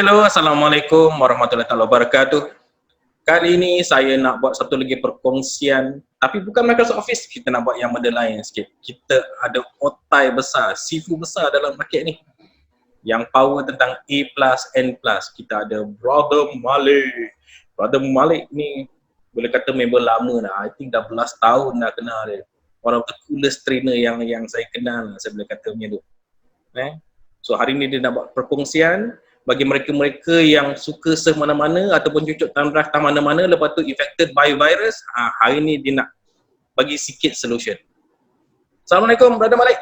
Hello, Assalamualaikum warahmatullahi wabarakatuh. Kali ini saya nak buat satu lagi perkongsian, tapi bukan Microsoft Office, kita nak buat yang benda lain sikit. Kita ada otai besar, sifu besar dalam market ni. Yang power tentang A+, N+. Kita ada Brother Malik. Brother Malik ni boleh kata member lama dah. I think dah belas tahun dah kenal dia. One of the coolest trainer yang saya kenal, saya boleh kata macam tu. So hari ni dia nak buat perkongsian bagi mereka-mereka yang suka semana-mana ataupun cucuk tandas mana-mana lepas tu affected by virus. Hari ni dia nak bagi sikit solution. Assalamualaikum Brother Malik.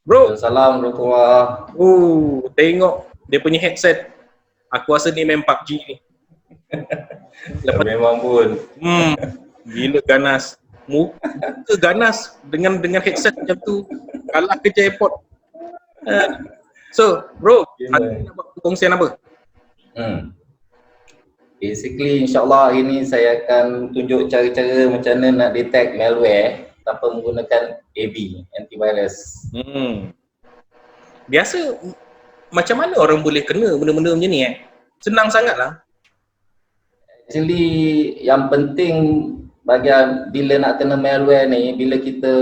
Bro. Assalamualaikum. Tengok dia punya headset. Aku rasa ni main PUBG ni. Lepas memang pun. Gila ganas. Muka ganas dengan headset macam tu. Kalah kerja airport. So, bro, hari ni nak buat perkongsian apa? Basically, insyaAllah hari ni saya akan tunjuk cara-cara macam mana nak detect malware tanpa menggunakan AB, antivirus. Biasa, macam mana orang boleh kena benda-benda macam ni Senang sangat lah. Actually, yang penting bila nak kena malware ni, bila kita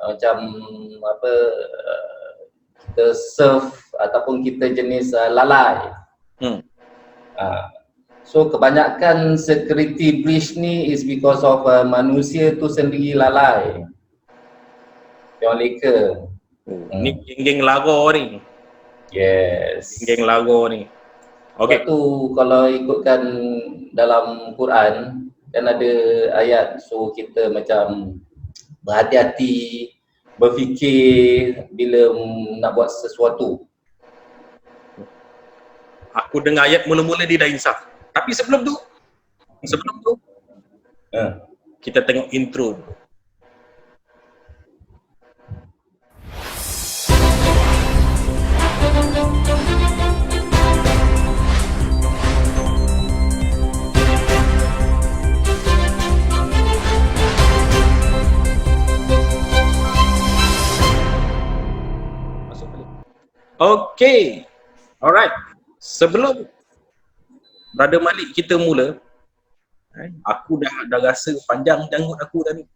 macam kita serve ataupun kita jenis lalai. So kebanyakan security breach ni is because of manusia tu sendiri lalai. Yang leka. Ni geng-geng lago ni. Yes. Geng lago ni. Okay. Sebab tu kalau ikutkan dalam Quran kan ada ayat so kita macam berhati-hati, berfikir bila nak buat sesuatu. Aku dengar ayat mula-mula dia dah insaf. Tapi sebelum tu kita tengok intro. Okay, alright. Sebelum Brother Malik kita mula, aku dah rasa panjang janggut aku dah ni.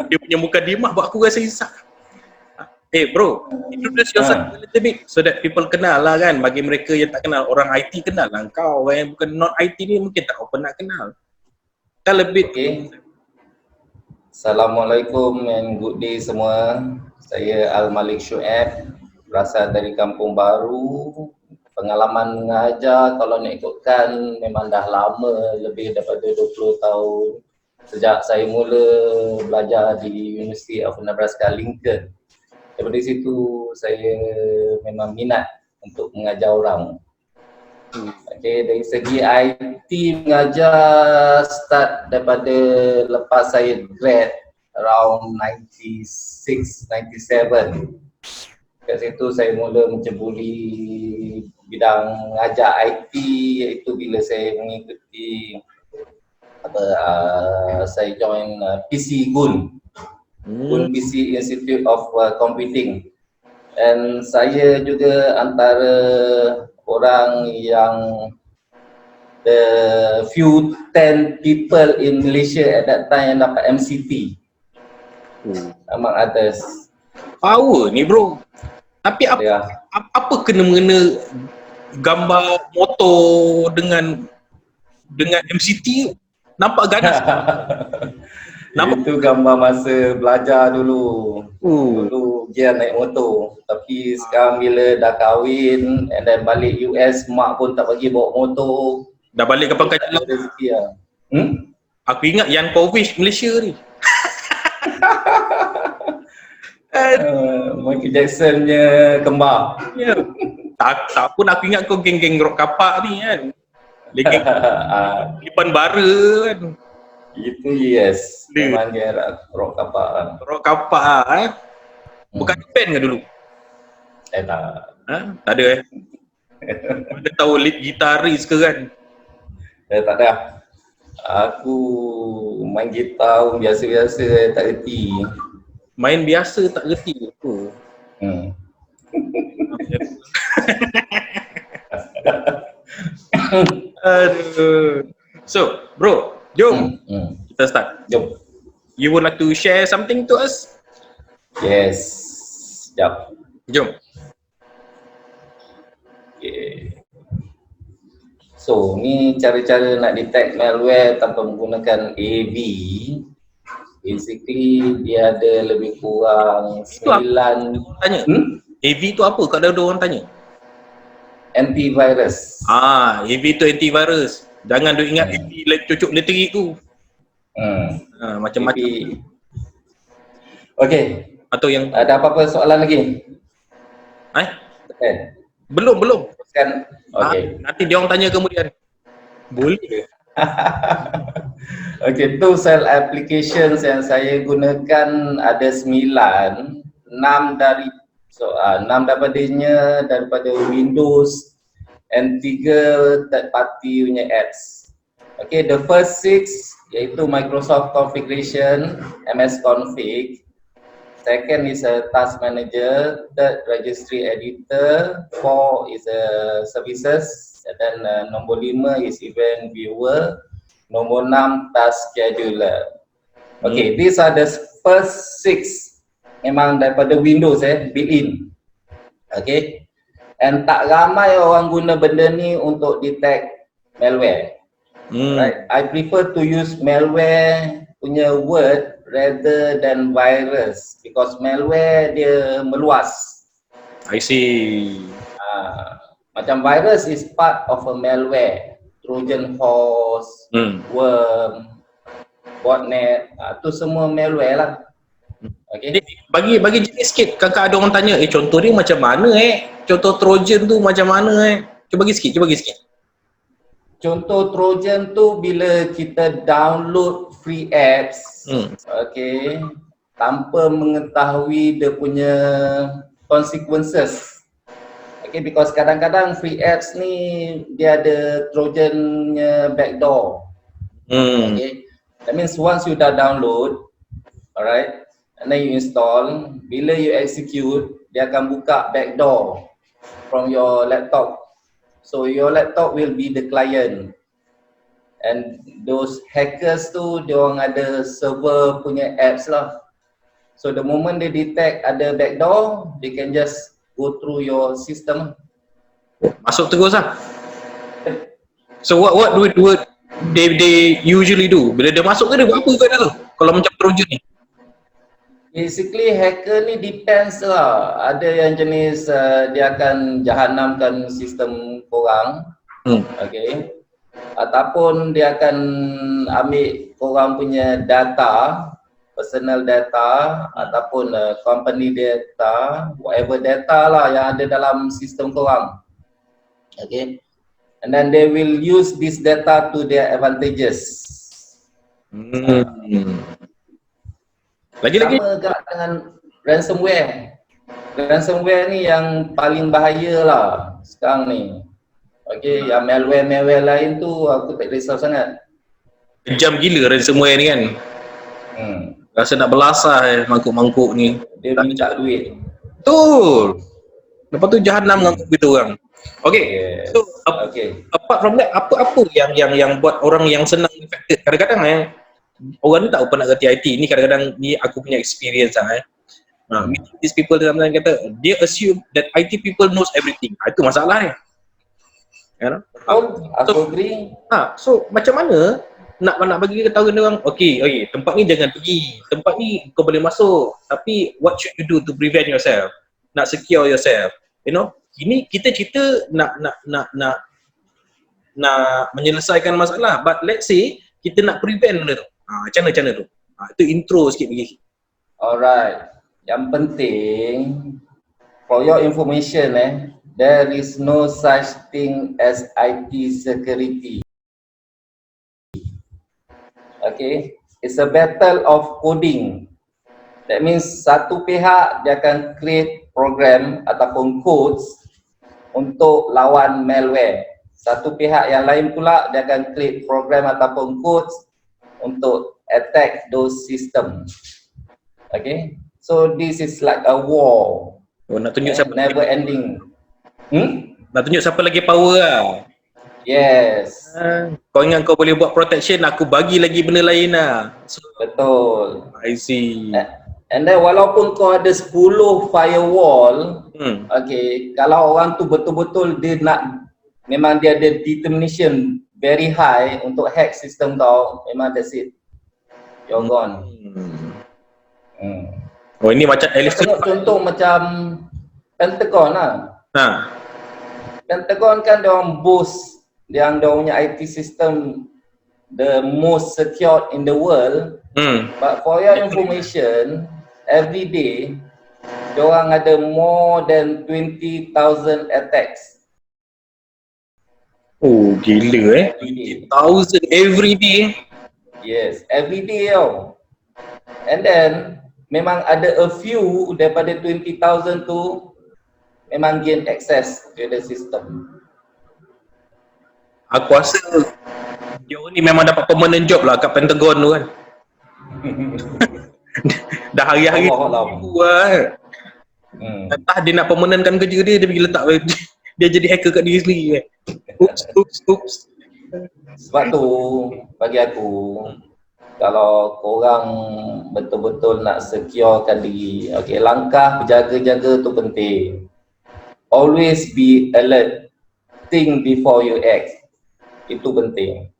Dia punya muka dimah buat aku rasa insaf. Bro, introduce yourself a little bit so that people kenal lah kan. Bagi mereka yang tak kenal, orang IT kenal lah kau bukan non IT ni mungkin tak pernah kenal. Tell a bit. Okay. Assalamualaikum and good day semua. Saya Al-Malik Syuaib, berasal dari Kampung Baru. Pengalaman mengajar kalau nak ikutkan memang dah lama, lebih daripada 20 tahun. Sejak saya mula belajar di University of Nebraska Lincoln. Daripada situ saya memang minat untuk mengajar orang. Okay, dari segi IT mengajar start daripada lepas saya grad around 96, 97. Kat situ saya mula menceburi bidang mengajar IT, iaitu bila saya mengikuti saya join PC GUN, GUN PC Institute of Computing. Dan saya juga antara orang yang the few 10 people in Malaysia at that time yang dapat MCT. Among others. Power ni bro. Tapi apa kena-mengena gambar motor dengan MCT? Nampak ganas. Itu gambar masa belajar dulu. Dulu dia naik motor. Tapi sekarang bila dah kahwin and then balik US, mak pun tak bagi bawa motor. Dah balik ke Pangkal Jalan. Aku ingat Yankovic Malaysia ni. Michael Jackson punya kembar. Tak pun aku ingat kau geng-geng rock kapak ni kan. Geng Lipan Bara kan. Itu yes. Memang dia rock kapak lah. Rock kapak Bukan band ke dulu? Tak. Tak ada Ada tahu lead gitaris ke kan? Tak ada. Aku main gitar biasa-biasa, tak reti. Main biasa tak reti apa? Aduh. So, bro, jom kita start. Jom. You would like to share something to us? Yes. Sekejap. Jom. Okay. So, ni cara-cara nak detect malware tanpa menggunakan AV. Basically, dia ada lebih kurang 9... Tanya. AV tu apa kalau ada orang tanya? Antivirus. AV tu antivirus. Jangan duk ingat AV cucuk letterik tu. Macam-macam. Okey. Atau yang ada apa-apa soalan lagi? Belum. Kan. Okey. Nanti dia orang tanya kemudian. Boleh ke? Okey, tu cell applications yang saya gunakan ada 9. 6 daripadanya daripada Windows and 3 third party punya apps. Okay, the first 6 iaitu Microsoft Configuration, MS Config. Second is a Task Manager. Third, Registry Editor. 4 is a Services. And then nombor 5 is Event Viewer. Nombor 6, Task Scheduler. Okay, these are the first 6. Memang daripada Windows built-in. Okay. And tak ramai orang guna benda ni untuk detect malware. Right. I prefer to use malware punya word rather than virus because malware dia meluas. I see. Macam virus is part of a malware. Trojan horse, worm, botnet, tu semua malware lah. Okay. Bagi jenis sikit, kakak ada orang tanya, contoh dia macam mana contoh Trojan tu macam mana Cuba bagi sikit. Contoh Trojan tu bila kita download free apps, okay, tanpa mengetahui dia punya consequences. Okay, because kadang-kadang free apps ni dia ada Trojannya backdoor. Okay, that means once you dah download, alright, and then you install, bila you execute, dia akan buka backdoor from your laptop. So your laptop will be the client. And those hackers tu, dia orang ada server punya apps lah. So the moment they detect ada backdoor, they can just go through your system. Masuk terus lah. So what do they usually do? Bila dia masuk ke dia buat apa kat dalam? Kalau macam Trojan ni? Basically hacker ni depends lah. Ada yang jenis dia akan jahanamkan sistem korang. Okay. Ataupun dia akan ambil korang punya data, personal data ataupun company data, whatever data lah yang ada dalam sistem korang. Okay. And then they will use this data to their advantages. Lagi-lagi sama juga dengan ransomware. Ransomware ni yang paling bahaya lah sekarang ni. Okay, yang malware lain tu aku tak risau sangat. Kejam gila ransomware ni kan. Rasa nak belasah mangkuk-mangkuk ni. Dia minta duit. Betul. Lepas tu jahanam mangkuk kita orang. Okay, so apart from that, apa-apa yang buat orang yang senang infected? Kadang-kadang orang ni tak pernah kerti IT. Ni kadang-kadang ni aku punya experience lah meeting these people dalam kata dia assume that IT people knows everything. Itu masalah ni. Aku agree. So macam mana nak bagi kita tahu dia orang, okay, tempat ni jangan pergi. Tempat ni kau boleh masuk. Tapi what should you do to prevent yourself? Nak secure yourself. You know, ini kita cerita nak menyelesaikan masalah. But let's say kita nak prevent benda tu. Macam mana tu? Itu intro sikit lagi. Alright. Yang penting, for your information there is no such thing as IT security. Okay, it's a battle of coding. That means satu pihak dia akan create program ataupun codes untuk lawan malware. Satu pihak yang lain pula dia akan create program ataupun codes untuk attack those system. Okay, so this is like a war. Nak tunjuk siapa never ending. Nak tunjuk siapa lagi power lah. Yes, Kau ingat kau boleh buat protection, aku bagi lagi benda lain lah. So, betul. I see. And then walaupun kau ada 10 firewall, okay, kalau orang tu betul-betul dia nak, memang dia ada determination very high untuk hack sistem kau, memang that's it. You're gone. Oh, ini macam Alice. Tengok contoh macam Pentagon lah. Ha. Pentagon kan dia orang boast yang dia punya IT system the most secured in the world. But for your information, every day dia orang ada more than 20,000 attacks. Oh, gila 20,000 every day. Yes, every day tau. And then memang ada a few daripada 20,000 tu memang gain access to the system. Aku rasa dia ni memang dapat permanent job lah kat Pentagon tu kan. Dah hari-hari buat. Entah dia nak permanentkan kerja dia pergi letak dia jadi hacker kat diri sendiri kan. Oops. Sebab tu bagi aku, kalau korang betul-betul nak securekan diri, okay, langkah berjaga-jaga tu penting. Always be alert, think before you act. Itu penting.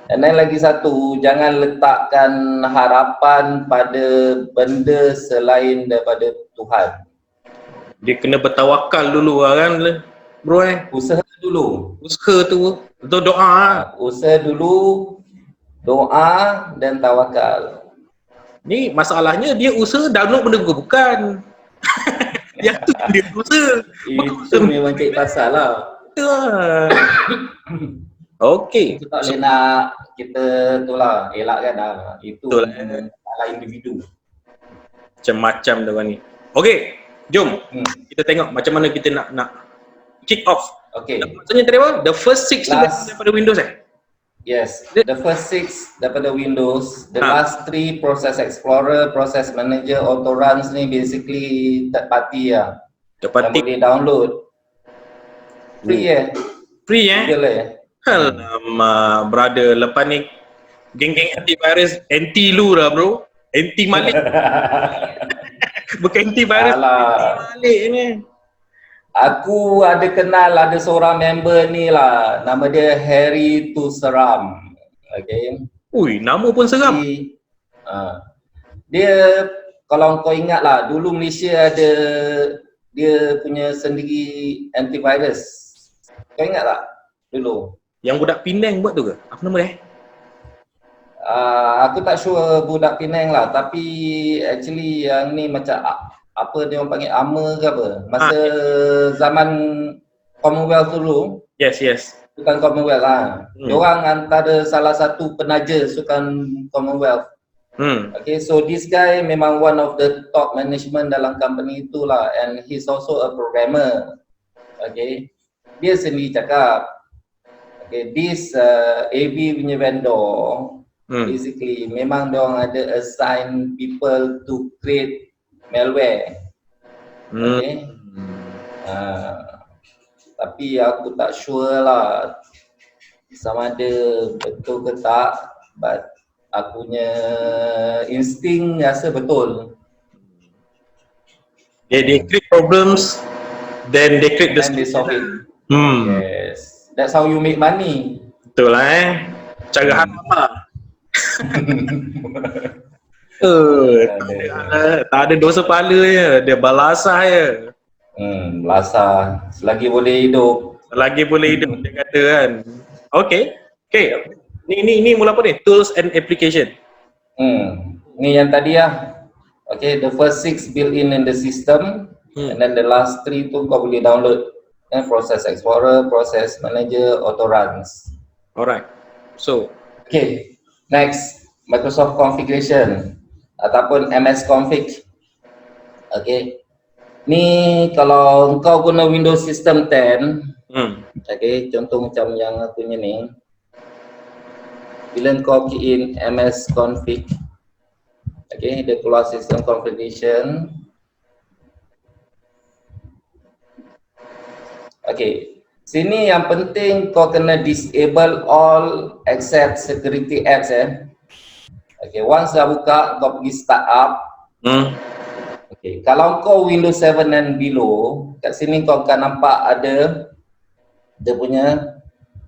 Dan lagi satu, jangan letakkan harapan pada benda selain daripada Tuhan. Dia kena bertawakal dulu lah kan bro Usaha dulu. Usaha tu, betul doa. Usaha dulu, doa dan tawakal. Ni masalahnya dia usaha download benda bukan. Yang tu dia usaha. Itu memang cari pasal lah. Okey. Kita tak boleh nak kita tu lah, elakkan lah. Itu salah individu. Macam-macam dah ni. Okey, jom kita tengok macam mana kita nak kick off. Okay. Maksudnya tadi apa? The first 6 daripada Windows Yes, the first 6 daripada Windows, the last 3 Process Explorer, Process Manager, Auto Runs ni basically third party lah. Third party. Yang boleh download. Free Free Boleh Alamak, brother, lepas ni geng-geng antivirus anti lu lah bro. Anti Malik. Bukan antivirus, anti Malik ni. Aku ada kenal, ada seorang member ni lah, nama dia Harry Tu Seram. Okay. Ui, nama pun seram. Dia, kalau kau ingat lah, dulu Malaysia ada dia punya sendiri antivirus. Kau ingat tak dulu? Yang budak Penang buat tu ke? Apa nama dia? Aku tak sure budak Penang lah, tapi actually yang ni macam apa dia orang panggil, AMA ke apa, masa zaman Commonwealth dulu. Yes. Sukan Commonwealth lah. Diorang antara salah satu penaja sukan Commonwealth. Okay, so this guy memang one of the top management dalam company itulah, and he's also a programmer. Okay, dia sendiri cakap, okay, this AV punya vendor, basically memang diorang ada assign people to create malware. Okay. Tapi aku tak sure lah sama ada betul ke tak, but aku punya insting rasa betul. They create problems, then they create the and they solve it. Yes, that's how you make money. Betul lah cara haram lah. Tak ada dosa pahala je, dia balasah je. Belasah, selagi boleh hidup. Selagi boleh hidup, dia kata kan. Okay. Ni mula apa ni? Tools and application. Ni yang tadi lah. Okay, the first 6 built-in in the system, and then the last 3 tu kau boleh download. Process Explorer, Process Manager, Auto Runs. Alright. So, okay, next, Microsoft Configuration ataupun MS Config. Okay, ni kalau kau guna Windows System 10, okay, contoh macam yang aku ni, bila kau key in MS Config, okay, dia keluar System Configuration. Okay, Sini yang penting kau kena disable all except security apps Okay, once dah buka, kau pergi start up. Okay, kalau kau Windows 7 and below, kat sini kau akan nampak ada dia punya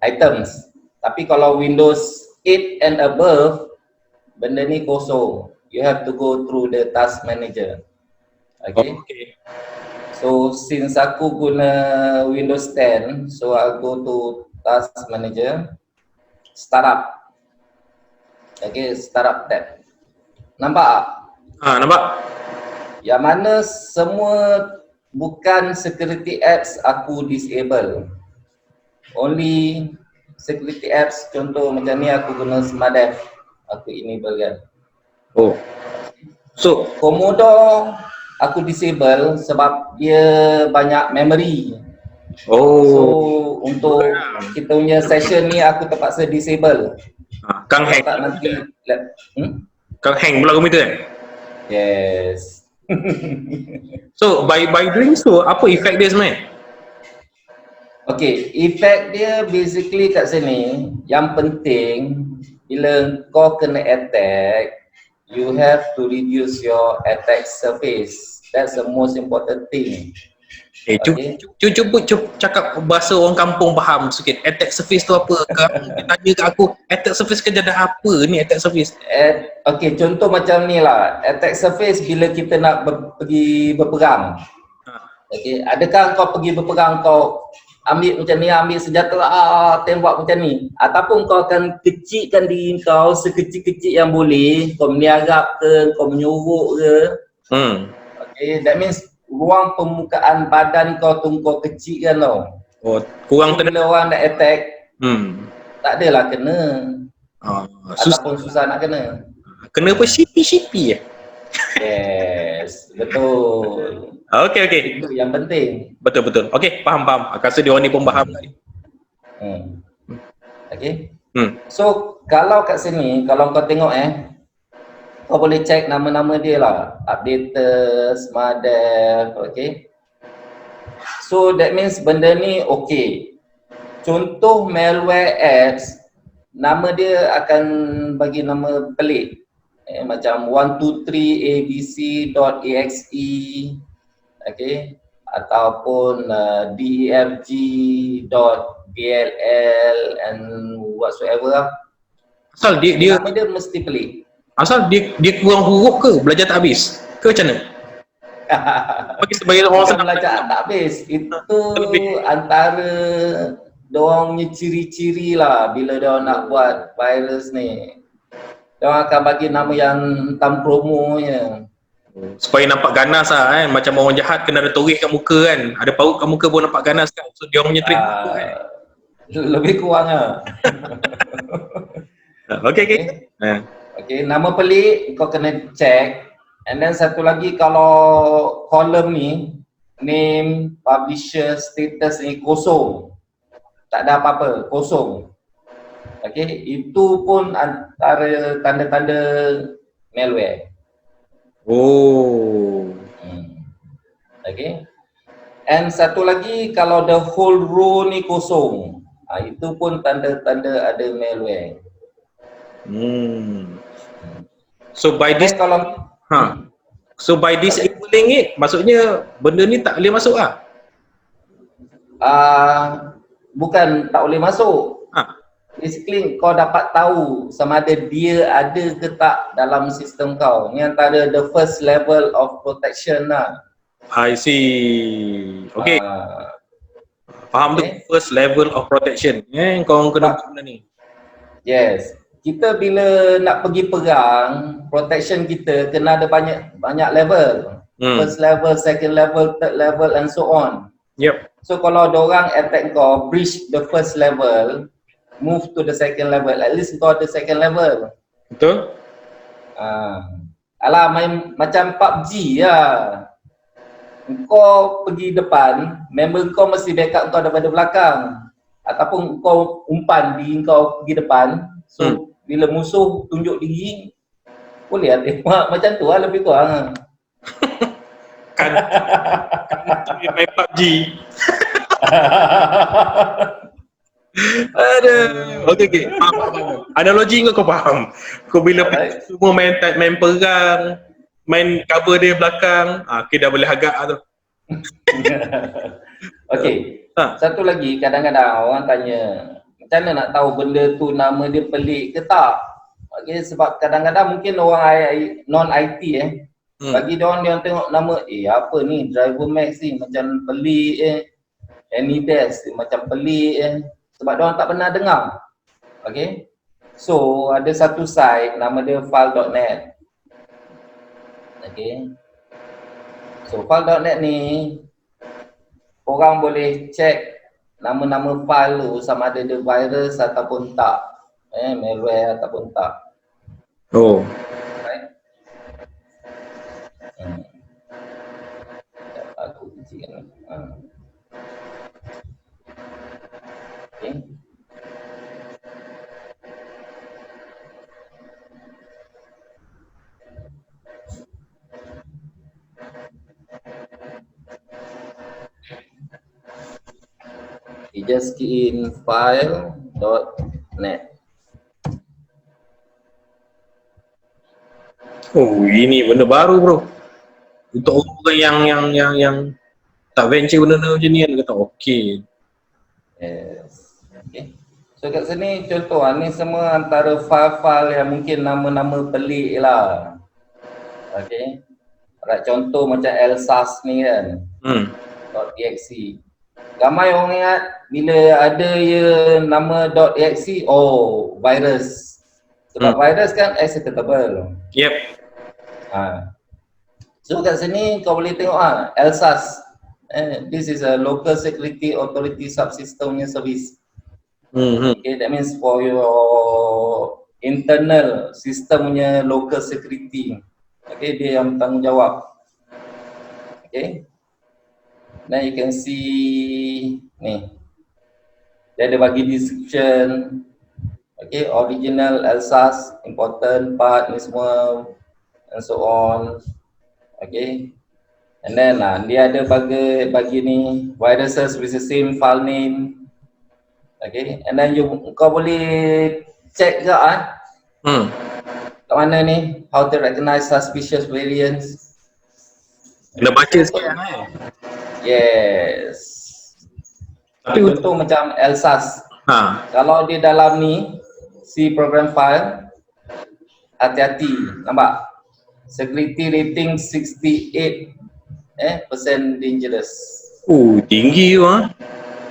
items. Tapi kalau Windows 8 and above, benda ni kosong. You have to go through the task manager. Okay. Okay. So since aku guna Windows 10, so I'll go to task manager, startup. Okay, startup tab. Nampak? Nampak? Yang mana semua bukan security apps aku disable. Only security apps, contoh macam ni aku guna SmartDev, aku enable kan. Oh. So, Commodore aku disable sebab dia banyak memory. So untuk kita punya session ni aku terpaksa disable. Kang hang. Tak nanti Kang hang pula komputer kan? Yes. So by doing so, apa efek dia sebenarnya? Okay, efek dia basically kat sini, yang penting bila kau kena attack, you have to reduce your attack surface. That's the most important thing. Cuba cakap bahasa orang kampung faham sikit. Attack surface tu apa? Dia tanya kat aku, attack surface kerja dah apa ni attack surface? Okay, contoh macam ni lah. Attack surface bila kita nak pergi berperang. Okay, adakah kau pergi berperang, kau ambil macam ni, ambil senjata, tembak macam ni, ataupun kau akan kecilkan diri kau sekecil-kecil yang boleh, kau meniarap ke, kau menyorok ke. Okay, that means ruang permukaan badan kau tu kau kecilkan tau. Oh, kurang so, bila orang nak attack, tak adalah kena. Ataupun susah nak kena. Kena apa? Shipi-shipi Yes, betul. Okay. Itu yang penting. Betul. Okay, faham. Aku rasa dia orang ni pun faham tadi. Okay. So, kalau kat sini, kalau kau tengok kau boleh check nama-nama dia lah. Updater, SmartDev, okay. So, that means benda ni okay. Contoh malware apps, nama dia akan bagi nama pelik. Macam 123abc.exe, okay, ataupun derg.dll and whatsoever lah. Asal dia nama dia mesti pelik. Asal dia kurang huruf ke? Belajar tak habis? Ke macam mana? Bagi sebagai orang senang belajar tak habis. Itu antara diorang punya ciri-ciri lah bila diorang nak buat virus ni. Diorang akan bagi nama yang hitam promonya. Supaya nampak ganas lah macam orang jahat kena ada torih kat muka kan. Ada paut kat muka pun nampak ganas kan. So dia orang punya trik lebih kurang lah. Okay. Okay, nama pelik kau kena check. And then satu lagi, kalau column ni, name, publisher, status ni kosong, tak ada apa-apa, kosong. Okay, itu pun antara tanda-tanda malware. Okay. And satu lagi, kalau the whole row ni kosong, itu pun tanda-tanda ada malware. So by this so by disabling it, maksudnya benda ni tak boleh masuk lah? Bukan tak boleh masuk. Basically kau dapat tahu sama ada dia ada ke tak dalam sistem kau. Ni antara the first level of protection lah. I see. Okay. Faham tu, first level of protection. Kau kena buat benda ni. Yes. Kita bila nak pergi perang, protection kita kena ada banyak level. First level, second level, third level and so on. Yep. So kalau ada orang attack kau, breach the first level, move to the second level, at least kau ada second level. Betul. Alah, main macam PUBG lah. Kau pergi depan, member kau mesti backup kau daripada belakang. Ataupun kau umpan diri kau pergi depan. So bila musuh tunjuk diri, boleh lah tembak macam tu lah lebih kurang. Kan main PUBG. Aduh. Okey. Faham. Analogi kau faham. Kau bila semua main perang, main cover dia belakang, okay, dah boleh agak tu. Okey. Ha. Satu lagi, kadang-kadang orang tanya, macam mana nak tahu benda tu nama dia pelik ke tak? Okey, sebab kadang-kadang mungkin orang non-IT bagi dia tengok nama, apa ni, Driver Max ni macam pelik Anydesk macam pelik sebab dia orang tak pernah dengar. Okey. So, ada satu site nama dia file.net. Okey. So, file.net ni orang boleh check nama-nama file tu sama ada dia virus ataupun tak. Malware ataupun tak. Oh. Right? Aku kecil kan. Okay. You just key in file.net. Oh, ini benda baru bro. Untuk orang yang tak venture benda-benda macam ni kan, kata okey. Yes. Okay. So kat sini contoh ni semua antara file-file yang mungkin nama-nama pelik lah. Okay. Alright, contoh macam Elsas ni kan. .exe. Ramai orang ingat bila ada nama .exe, oh virus. Sebab virus kan executable. Yep. So kat sini kau boleh tengok Elsas. This is a local security authority subsystem service. Okay, that means for your internal system punya local security. Okay, dia yang bertanggungjawab. Okay. Now you can see ni. Dia ada bagi description. Okay, original Elsas, important part ni semua and so on. Okay. And then dia ada bagi ni viruses with the same file name. Okay. And then kau boleh check ke kat mana ni how to recognize suspicious variants. Kena baca sikit Yes. Tapi contoh macam Elsas. Kalau dia dalam ni si program file, hati-hati, nampak? Security rating 68% dangerous. Tinggi tu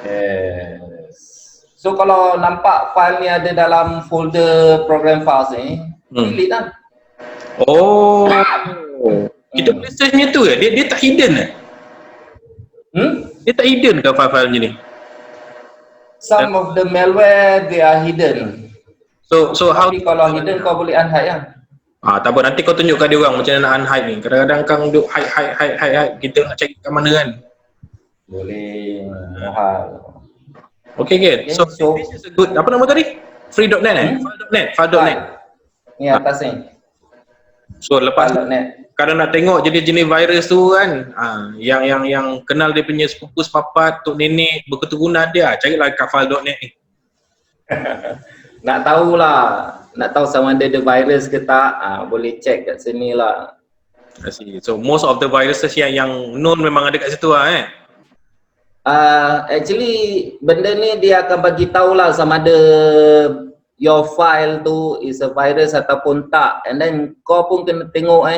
Yes. So kalau nampak file ni ada dalam folder program files ni, delete lah. Oh. Kita boleh search macam tu ke? Dia tak hidden Dia tak hidden ke file-file macam ni? Some of the malware they are hidden. So how? Tapi kalau hidden kau boleh unhide lah. Tak apa, nanti kau tunjukkan dia orang macam mana nak unhide ni. Kadang-kadang kang duk hide, kita nak cari kat mana kan? Boleh, mahal. Okay, so this is a good, apa nama tadi? Free.net File.net. Ni atas ni. So lepas kalau nak tengok jenis-jenis virus tu kan, yang kenal dia punya sepupu sepapat, tok nenek, berketurunan dia, carilah kat File.net ni. Nak tahu sama ada virus ke tak, boleh check kat sini lah. So most of the viruses yang known memang ada kat situ Actually benda ni dia akan bagi tahulah sama ada your file tu is a virus ataupun tak, and then kau pun kena tengok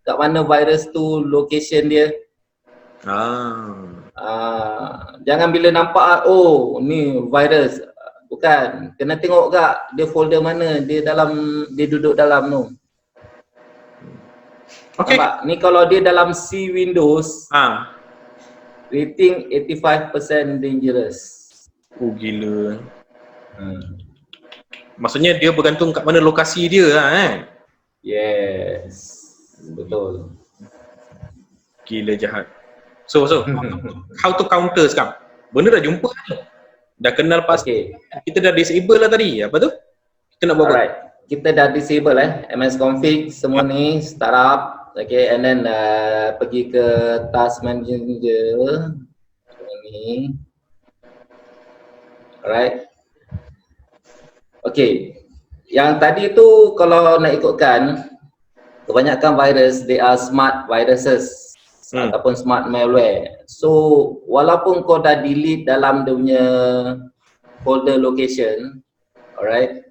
kat mana virus tu location dia. Jangan bila nampak ni virus, bukan, kena tengok kak dia folder mana dia duduk dalam tu. Okay. Nampak? Ni kalau dia dalam C Windows, rating 85% dangerous. Gila. Maksudnya dia bergantung kat mana lokasi dia Yes. Betul. Gila jahat. So how to counter sekarang? Benda dah jumpa ni. Dah kenal pasti. Kita dah disable lah tadi. Apa tu? Kita nak buat apa? Kita dah disable MS config semua ni startup. Okay, and then pergi ke task manager ni. Alright. Okay. Yang tadi tu kalau nak ikutkan, kebanyakan virus they are smart viruses ataupun smart malware. So walaupun kau dah delete dalam dia punya folder location, alright,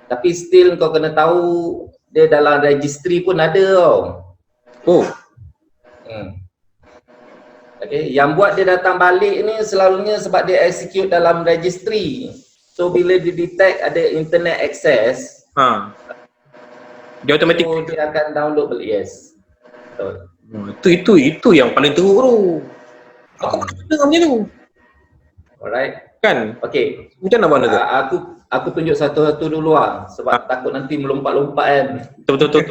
tapi still kau kena tahu dia dalam registry pun ada tau. Oh. Okay, yang buat dia datang balik ni selalunya sebab dia execute dalam registry. So bila dia detect ada internet access, dia automatic, so dia akan download balik. Yes. Betul. Itu yang paling teruk tu. Aku pernah dengar macam tu. Alright. Kan? Okay. Macam mana buat tu? Aku tunjuk satu-satu dulu lah sebab takut nanti melompat-lompat kan. Betul.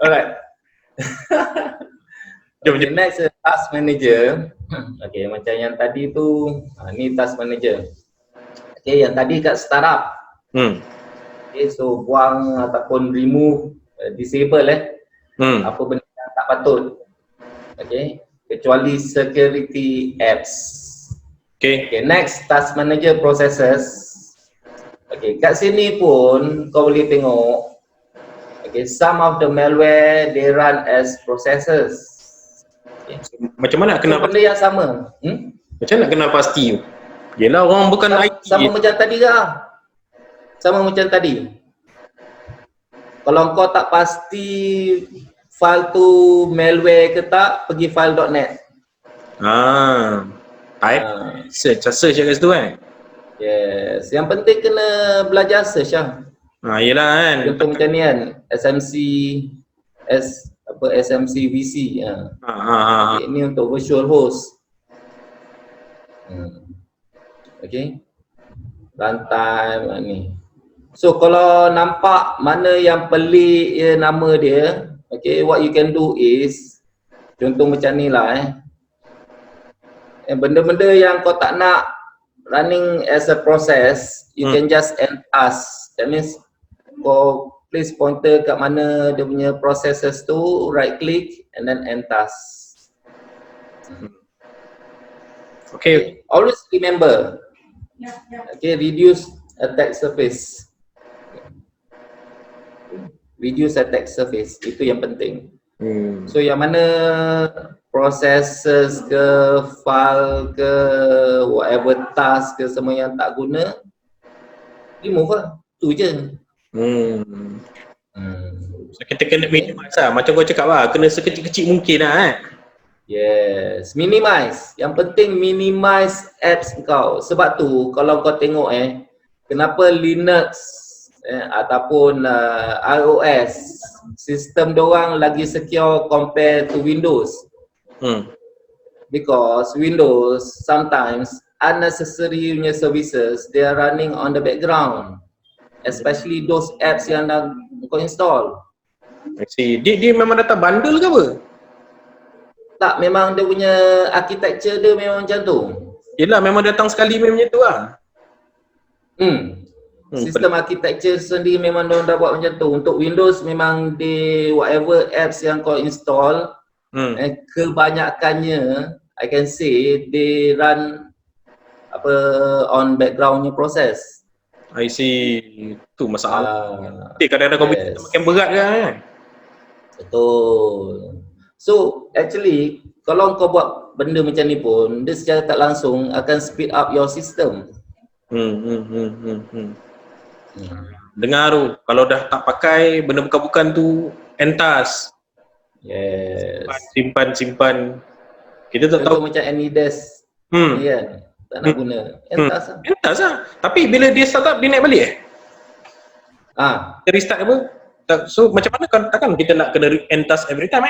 Alright. Okay, next task manager. Okay, macam yang tadi tu, ni task manager. Okay, yang tadi kat startup. Okay, so buang ataupun remove, disable apa benda yang tak patut. Okay, kecuali security apps. Okay, next task manager processes. Okay, kat sini pun kau boleh tengok. Okay, some of the malware they run as processes. Okay. Macam mana nak kenal benda yang sama? Macam nak kenal pasti? Yelah orang bukan IT. Sama macam tadi ke? Sama macam tadi. Kalau kau tak pasti file tu malware ke tak, pergi file.net. Search kat situ kan? Yes, yang penting kena belajar search lah. Yelah kan. Contoh macam ni kan, SMC VC. Ini untuk virtual host. Okay. Runtime ni. So kalau nampak mana yang pelik nama dia, okay, what you can do is, contoh macam ni lah benda-benda yang kau tak nak running as a process, you can just end task. That means kau place pointer kat mana dia punya processes tu, right click and then end task. Okay. Always remember. Okay, reduce attack surface. Reduce attack surface, itu yang penting. So yang mana processes ke, file ke, whatever task ke semua yang tak guna, remove lah, tu je. So kita kena minimize lah, macam kau cakap lah, kena sekecil-kecil mungkin lah Yes, minimize. Yang penting minimize apps kau. Sebab tu kalau kau tengok kenapa Linux ataupun iOS sistem diorang lagi secure compare to Windows. Because Windows sometimes unnecessary punya services they are running on the background, especially those apps yang dah kau install. I see. Dia memang datang bundle ke apa? Tak, memang dia punya architecture dia memang macam tu. Yelah, memang datang sekali memang macam tu lah. Sistem architecture sendiri memang dia dah buat macam tu. Untuk Windows memang whatever apps yang kau install, kebanyakannya I can say they run on backgroundnya proses. I see. Tu masalah. Kadang-kadang komputer makin berat kan? Betul. So actually kalau kau buat benda macam ni pun, dia secara tak langsung akan speed up your system. Dengar tu, kalau dah tak pakai benda bukan-bukan tu, entas. Yes. Simpan. Kita tak tahu macam AnyDesk. Kan? Tak nak guna. Entas lah. Entas lah. Tapi bila dia start up, dia naik balik Dia restart apa? So macam mana takkan kita nak kena entas every time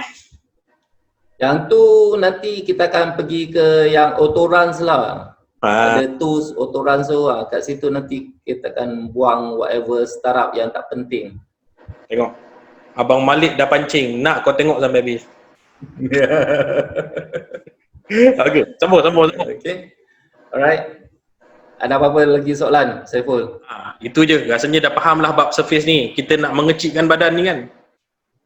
Yang tu nanti kita akan pergi ke yang auto-runs lah. Ada tools auto-runs tu lah. Kat situ nanti kita akan buang whatever startup yang tak penting. Tengok. Abang Malik dah pancing. Nak kau tengok sampai habis. Okay. Sambung. Okay. Alright. Ada apa-apa lagi soalan, Saiful? Itu je. Rasanya dah faham lah bab surface ni. Kita nak mengecikkan badan ni kan.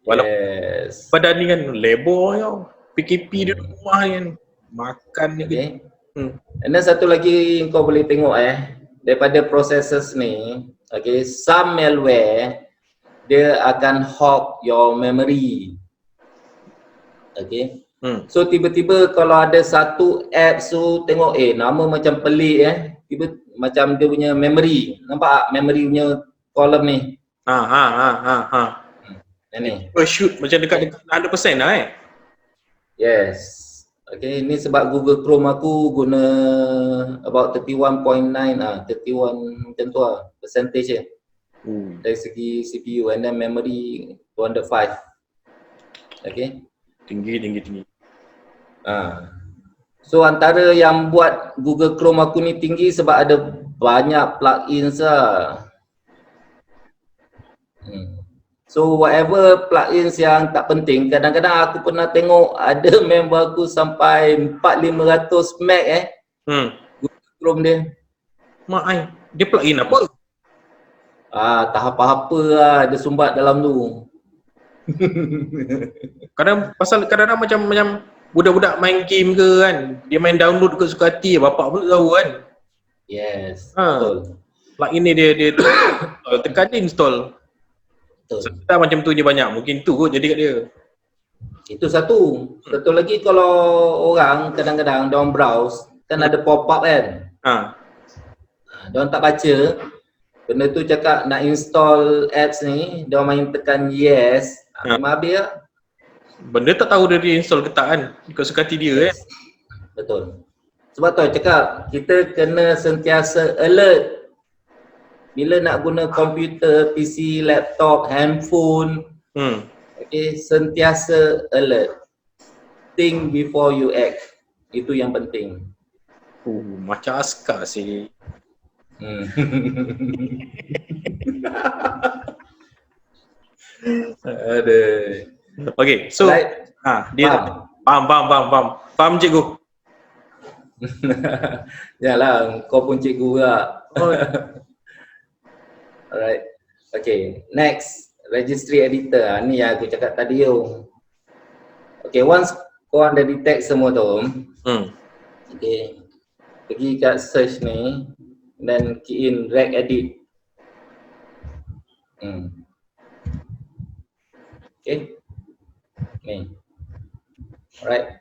Walaupun badan ni kan lebar tau. PKP di rumah kan. Makan ni. And then satu lagi kau boleh tengok daripada processors ni, okay, some malware dia akan hog your memory. Okay. So tiba-tiba kalau ada satu apps tu tengok nama macam pelik tiba macam dia punya memory. Nampak tak memory punya column ni? Ni. Shoot macam dekat 100% lah Yes. Okay, ni sebab Google Chrome aku guna about 31.9 31 macam tu percentage je. Dari segi CPU and then memory 205. Okay. Tinggi. So antara yang buat Google Chrome aku ni tinggi sebab ada banyak plugins lah. So whatever plugins yang tak penting, kadang-kadang aku pernah tengok ada member aku sampai 400-500 Mac Google Chrome dia. Mak ai, dia plugin apa? Tak apa-apa lah dia sumbat dalam tu. Kadang-kadang macam budak-budak main game ke kan, dia main download ke suka hati, bapak pun tahu kan. Yes, betul. Plugin ni dia tekan dia install. Serta macam tu je banyak, mungkin tu kot jadi kat dia. Itu satu. Satu lagi kalau orang kadang-kadang diorang browse, kan ada pop-up kan. Diorang tak baca, benda tu cakap nak install apps ni, diorang main tekan yes, memang habis lah. Benda tak tahu dia install ke tak kan, ikut suka hati dia Betul. Sebab tu cakap, kita kena sentiasa alert. Bila nak guna komputer, PC, laptop, handphone, okay, sentiasa alert. Think before you act. Itu yang penting. Macam askar sih. Ada. Okay, so dia faham cikgu. Yalah, kau pun cikgu lah. Alright. Okay, next registry editor. Ni yang aku cakap tadi tu. Okay, once kau dah detect semua tu, okay, pergi kat search ni dan key in reg edit. Okay, ni. Alright.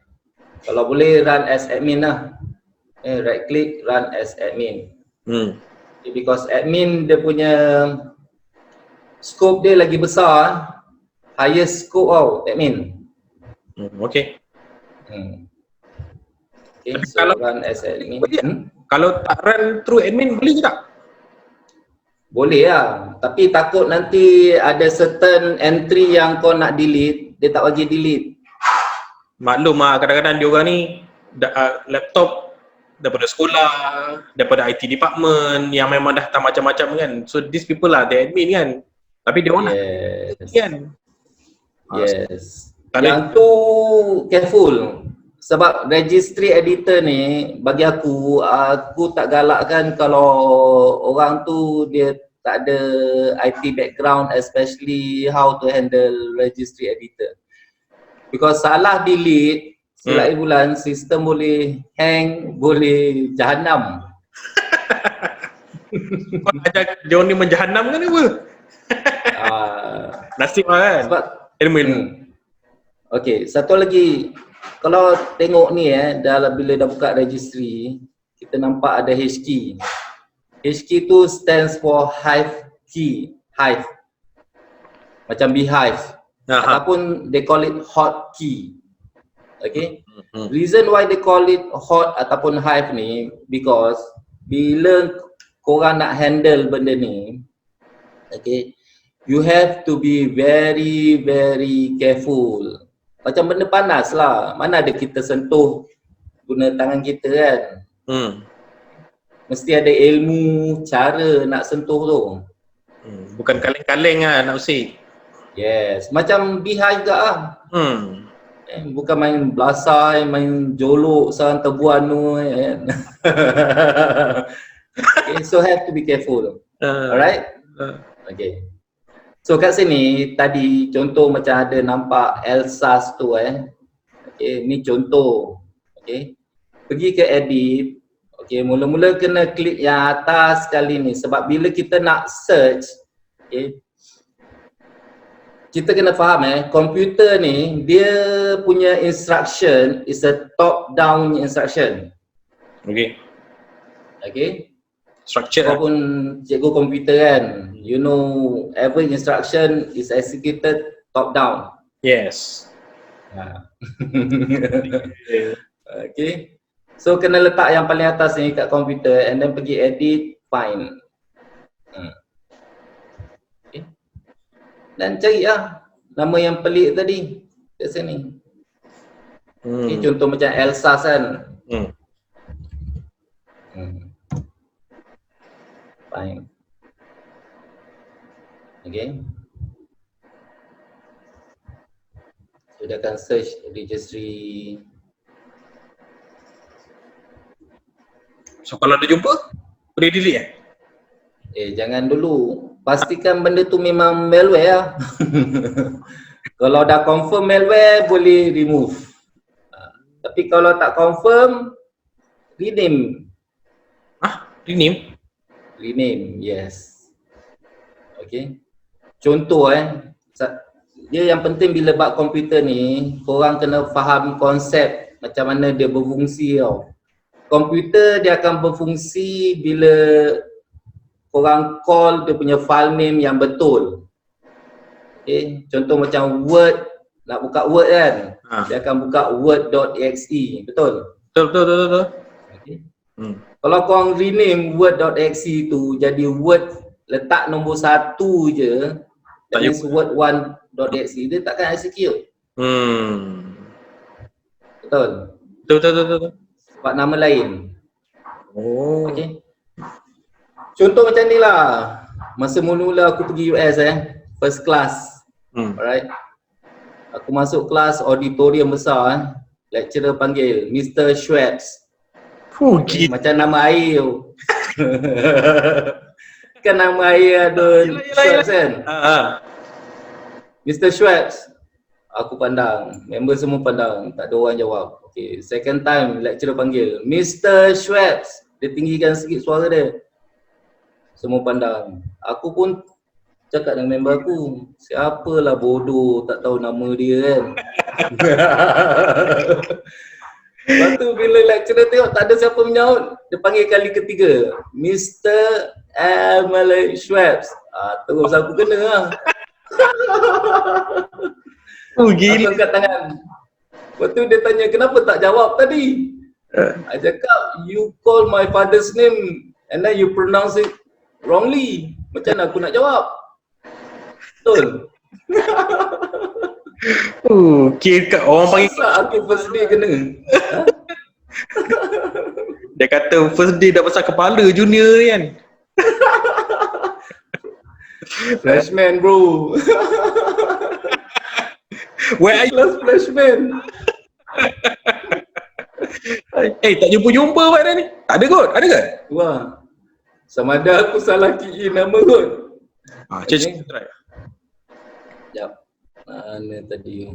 Kalau boleh run as admin lah. Right click, run as admin. Because admin dia punya scope dia lagi besar, highest scope admin. Okay. Okay, so kalau run as admin. Kalau tak run through admin boleh ke tak? Boleh lah, tapi takut nanti ada certain entry yang kau nak delete, dia tak bagi delete. Maklum lah, kadang-kadang diorang ni laptop daripada sekolah, daripada IT department yang memang dah tak macam-macam kan. So these people lah, the admin kan. Tapi dia orang kan. Yes. Yang tu careful. Sebab registry editor ni bagi aku tak galakkan kalau orang tu dia tak ada IT background, especially how to handle registry editor. Because salah delete selai bulan, sistem boleh hang, boleh jahanam. Kau ajak dia ni menjahanam kan apa? Nasib lah kan? Sebab, ilmu. Okay, satu lagi. Kalau tengok ni bila dah buka registry, kita nampak ada H key. H key tu stands for hive key. Hive. Macam beehive. Ataupun they call it hot key. Okay. Reason why they call it hot ataupun hive ni, because bila korang nak handle benda ni, okay, you have to be very very careful. Macam benda panas lah, mana ada kita sentuh guna tangan kita kan. Mesti ada ilmu cara nak sentuh tu. Bukan kaleng-kaleng lah nak usik. Yes, macam beehive juga lah. Bukan main belasai, main jolok sarang tebuan tu kan. Okay, so have to be careful. Alright? Okay. So kat sini tadi contoh macam ada nampak Elsas tu Okay, ni contoh. Okay. pergi ke edit. Okey, mula-mula kena klik yang atas sekali ni sebab bila kita nak search, okey, kita kena faham komputer ni dia punya instruction is a top down instruction. Okay. Okay, Structure kau pun cikgu komputer kan, you know every instruction is executed top down. Yes. Okay, so kena letak yang paling atas ni kat komputer and then pergi edit, find. Okay, dan cari lah nama yang pelik tadi kat sini. Okay, contoh macam Elsa kan. Fine. Okay. So dia akan search registry. So kalau dia jumpa, boleh delete Jangan dulu. Pastikan benda tu memang malware lah. Kalau dah confirm malware, boleh remove. Tapi kalau tak confirm, rename. Rename? Rename, yes. Okay. Contoh dia yang penting bila buat komputer ni, korang kena faham konsep macam mana dia berfungsi tau. Komputer dia akan berfungsi bila korang call dia punya file name yang betul. Okay. Contoh macam Word, nak buka Word kan, dia akan buka word.exe, betul? Betul. Okay. Kalau korang rename word.exe tu jadi word letak nombor 1 je, that means word1.exe, dia takkan execute. Betul? Betul. Sebab nama lain. Okay. Contoh macam ni lah. Masa mula-mula aku pergi US first class. Alright. Aku masuk kelas auditorium besar lecturer panggil Mr. Schweppes. Macam nama air tu. Kan nama air ada Schweppes kan? Mr. Schweppes. Aku pandang, member semua pandang, tak ada orang jawab. Okay, second time lecturer panggil Mr. Schweppes. Dia tinggikan sikit suara dia. Semua pandang. Aku pun cakap dengan member aku, siapalah bodoh tak tahu nama dia kan. Lepas tu bila lecturer tengok tak ada siapa menyaut, dia panggil kali ketiga, Mr. Malik Schweppes. Terus aku kena lah. Gila. Aku angkat tangan. Lepas tu dia tanya, kenapa tak jawab tadi? I cakap, you call my father's name and then you pronounce it wrongly. Macam mana aku nak jawab? Betul? Kira orang panggil aku first day kena. Dia kata first day dah besar kepala junior ni kan. Freshman bro. Where are you? Class freshman. Tak jumpa-jumpa pada ni. Tak ada kot, ada ke? Wah. Sama ada aku salah key in nama kot. Cek try. Sekejap. Mana tadi?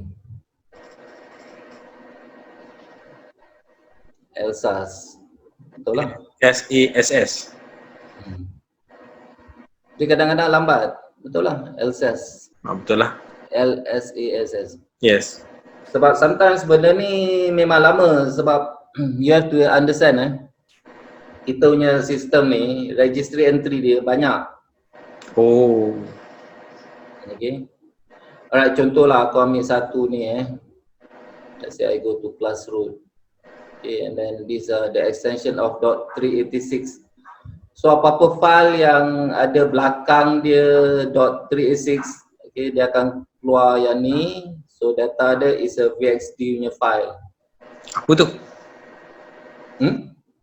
Elsas. Betul lah. SASS. Dia kadang-kadang lambat. Betul lah. Elsas. Betul lah. LSASS. Yes. Sebab sometimes benda ni memang lama sebab you have to understand kita punya sistem ni, registry entry dia banyak. Okay. Alright, contohlah aku ambil satu ni let's say I go to class root. Okay, and then these are the extension of .386. So apa-apa file yang ada belakang dia .386, okay, dia akan keluar yang ni. So data dia is a VXD punya file. Apa tu?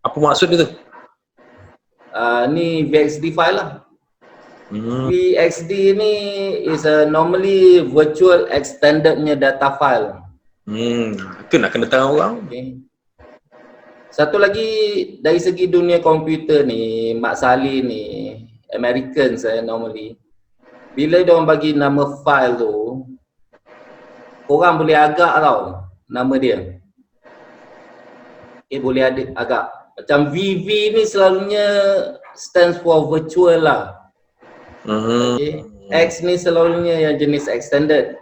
Apa maksud dia tu? Ni VXD file lah. VXD ni is a normally virtual extended punya data file. Itu nak kena tahu orang. Okay. Satu lagi dari segi dunia komputer ni, Mak Salih ni, Americans normally, bila diorang bagi nama file tu, korang boleh agak tau nama dia. boleh ada agak macam VV ni selalunya stands for virtual lah. Okay. X ni selalunya yang jenis extended.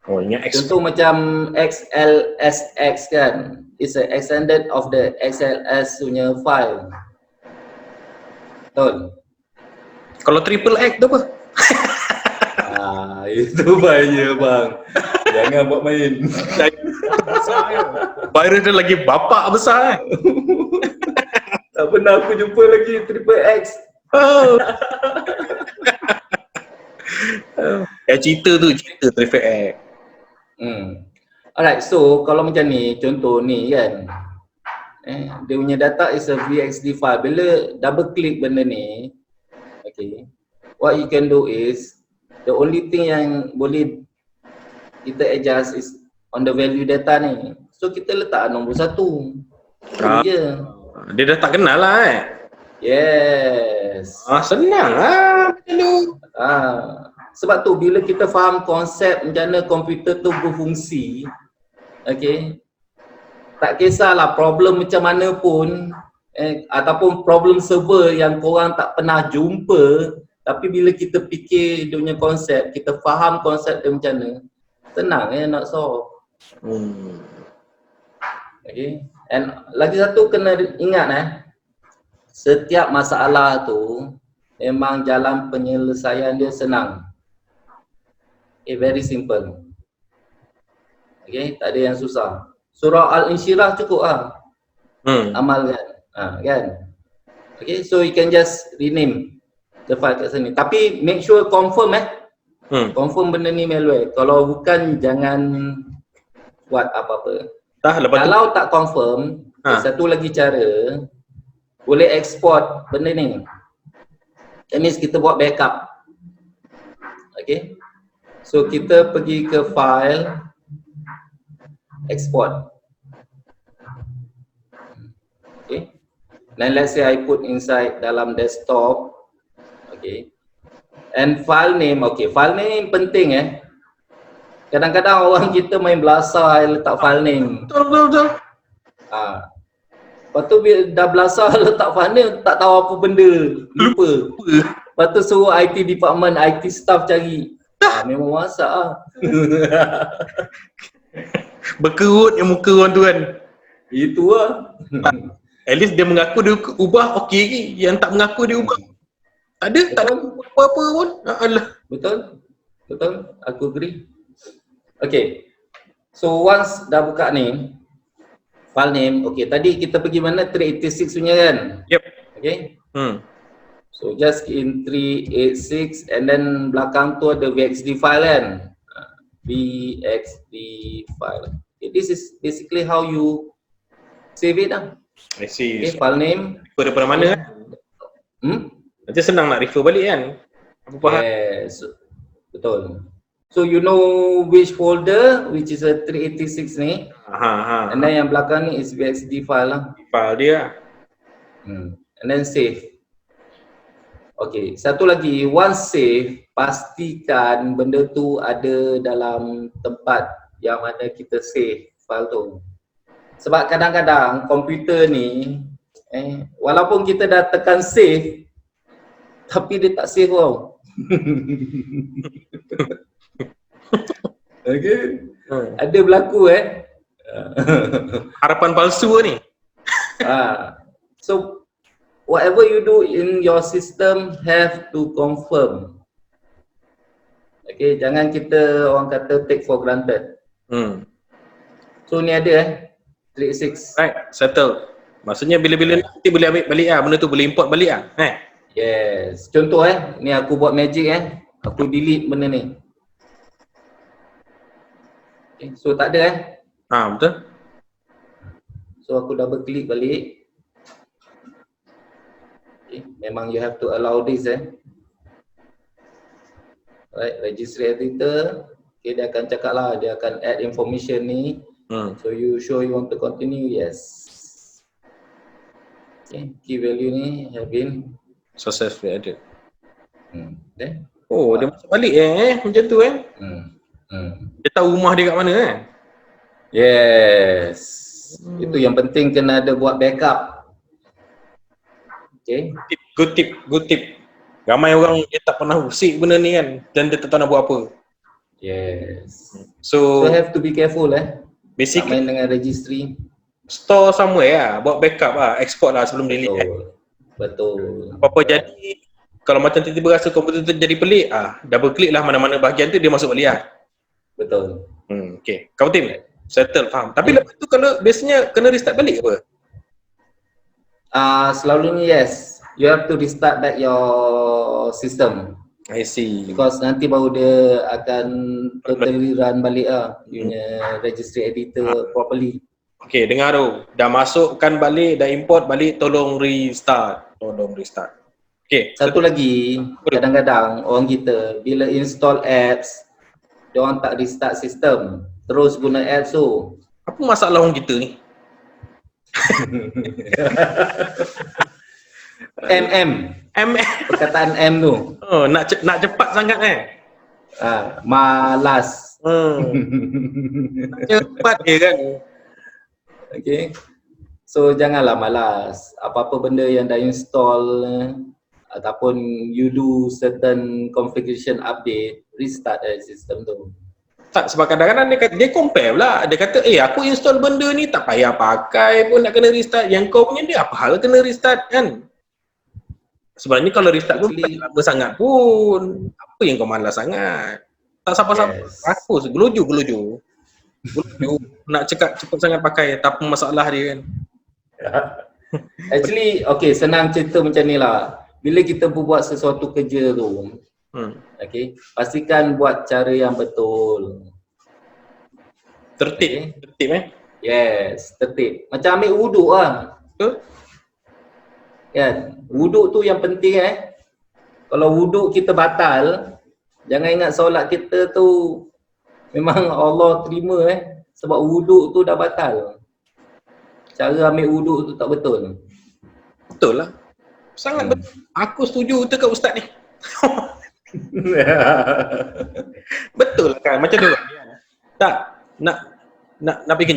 Oh, ini X. Contoh macam XLSX kan, is a extended of the XLS punya file. Betul? Kalau triple X tu apa? Itu bahaya bang. Jangan buat main. Virus dia lagi bapak besar. Tak pernah aku jumpa lagi triple X. Oh. Cerita triple X. Alright, so kalau macam ni, contoh ni kan, dia punya data is a VXD file. Bila double click benda ni, okay, what you can do is, the only thing yang boleh kita adjust is on the value data ni. So kita letak nombor 1. Je. Dia dah tak kenal lah Yes. Senang lah macam tu. Sebab tu bila kita faham konsep macam mana komputer tu berfungsi, okay, tak kisahlah problem macam mana pun, ataupun problem server yang korang tak pernah jumpa, tapi bila kita fikir dia punya konsep, kita faham konsep dia macam mana, senang nak solve. Okay. And lagi satu kena ingat setiap masalah tu memang jalan penyelesaian dia senang. Very simple. Okay, tak ada yang susah. Surah Al-Insyirah cukup amalkan. Kan? Okay, so you can just rename the file kat sini. Tapi make sure confirm confirm benda ni malware. Kalau bukan jangan buat apa-apa. Kalau tak confirm, satu lagi cara, boleh export benda ni. That means kita buat backup. Okay. So kita pergi ke file, export. Okay. Then let's say I put inside dalam desktop. Okay. And file name, okay, file name penting Kadang-kadang orang kita main belasah letak file name. Betul. Lepas tu bila dah belasah letak file name, tak tahu apa benda, lupa. Lepas tu suruh IT department, IT staff cari. Memang masak Berkerut yang muka orang tu kan. Itu At least dia mengaku dia ubah, okey lagi. Yang tak mengaku dia ubah, tak ada apa-apa pun. Betul, aku agree. Okay, so once dah buka ni file name, okay, tadi kita pergi mana, 386 punya kan? Yep. Okay. So just in 386 and then belakang tu ada VXD file kan? VXD file. Okay, this is basically how you save it I see. Okay, file name. Refer daripada mana kan? Nanti senang nak refer balik kan? Apa faham? Yes, betul. So you know which folder, which is a 386 ni. And then yang belakang ni is VXD file lah. File dia. And then save. Okay, satu lagi, once save, pastikan benda tu ada dalam tempat yang mana kita save file tu. Sebab kadang-kadang komputer ni, walaupun kita dah tekan save, tapi dia tak save tau. Okay, ada berlaku Harapan palsu ni. So whatever you do in your system have to confirm. Okay, jangan kita orang kata take for granted. So ni ada 386. Right, settle. Maksudnya bila-bila nanti boleh ambil balik benda tu boleh import balik Yes. Contoh ni aku buat magic aku delete benda ni. Okay, so tak ada betul. So aku double click balik. Okay, memang you have to allow this Right, registry editor. Okay, dia akan cakap lah, dia akan add information ni. So you sure you want to continue? Yes. Okay, key value ni have been successfully added. Okay. Oh, dia masuk balik macam tu Dia tahu rumah dia kat mana Yes. Itu yang penting, kena ada buat backup. Okay. Good tip. Ramai orang dia tak pernah usik benda ni kan, dan dia tak tahu nak buat apa. Yes. So have to be careful tak basically main dengan registry. store somewhere lah, buat backup lah, export lah sebelum delete. Betul. Apa-apa jadi, kalau macam tiba-tiba rasa komputer tu jadi pelik, double click lah mana-mana bahagian tu dia masuk balik lah. Betul. Okay, kau tim settle, faham. Tapi lepas tu kalau biasanya kena restart balik apa? Selalunya yes, you have to restart back your system. I see. Because nanti baru dia akan totally run balik you punya registry editor properly. Okay, dengar tu. Dah masukkan balik, dah import balik, tolong restart. Okay. Satu lagi, kadang-kadang orang kita bila install apps, diorang tak restart sistem, terus guna apps tu. Apa masalah orang kita ni? Perkataan M tu. Oh, nak cepat sangat Malas. Nak cepat je kan. Okay. So janganlah malas. Apa-apa benda yang dah install ataupun you do certain configuration update, restart sistem tu. Tak, sebab kadang-kadang dia compare pula. Dia kata, aku install benda ni tak payah pakai pun nak kena restart. Yang kau punya dia apa hal kena restart kan? Sebenarnya kalau restart pun tak lama sangat pun. Apa yang kau malas sangat? Tak siapa-siapa. Aku geluju. Nak cakap cepat sangat pakai, tak apa masalah dia kan. Actually, okay, senang cerita macam ni lah. Bila kita buat sesuatu kerja tu, okay, pastikan buat cara yang betul. Tertib Yes, tertib. Macam ambil wuduk lah. Kan, wuduk tu yang penting Kalau wuduk kita batal, jangan ingat solat kita tu memang Allah terima sebab wuduk tu dah batal. Cara ambil wuduk tu tak betul. Betul lah. Sangat betul. Aku setuju tu kat ustaz ni. Betul lah kan, macam tu kan. Tak, nak pergi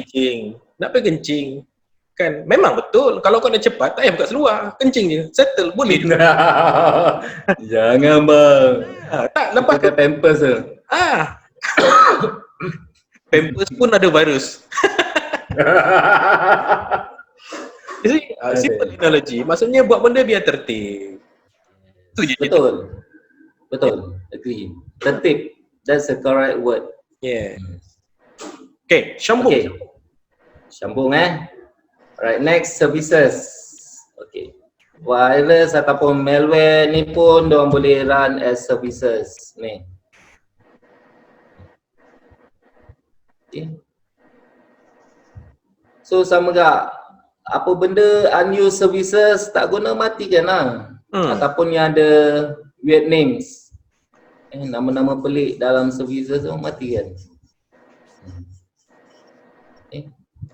kencing. Kan, memang betul. Kalau kau nak cepat, tak payah buka seluar. Kencing je, settle, boleh. Jangan bang. Tak, lepas pakai pampers tu. Pampers pun ada virus. You see, simple analogy. Maksudnya buat benda biar tertib. Itu je. Betul. Agree. Tertib. That's the correct word. Yeah. Okay, sambung. Sambung Alright, next services. Okay. Virus ataupun malware ni pun diorang boleh run as services ni. Okay. So sama gak apa benda unused services tak guna matikan lah. Ataupun yang ada weird names. Nama-nama pelik dalam services tu matikan.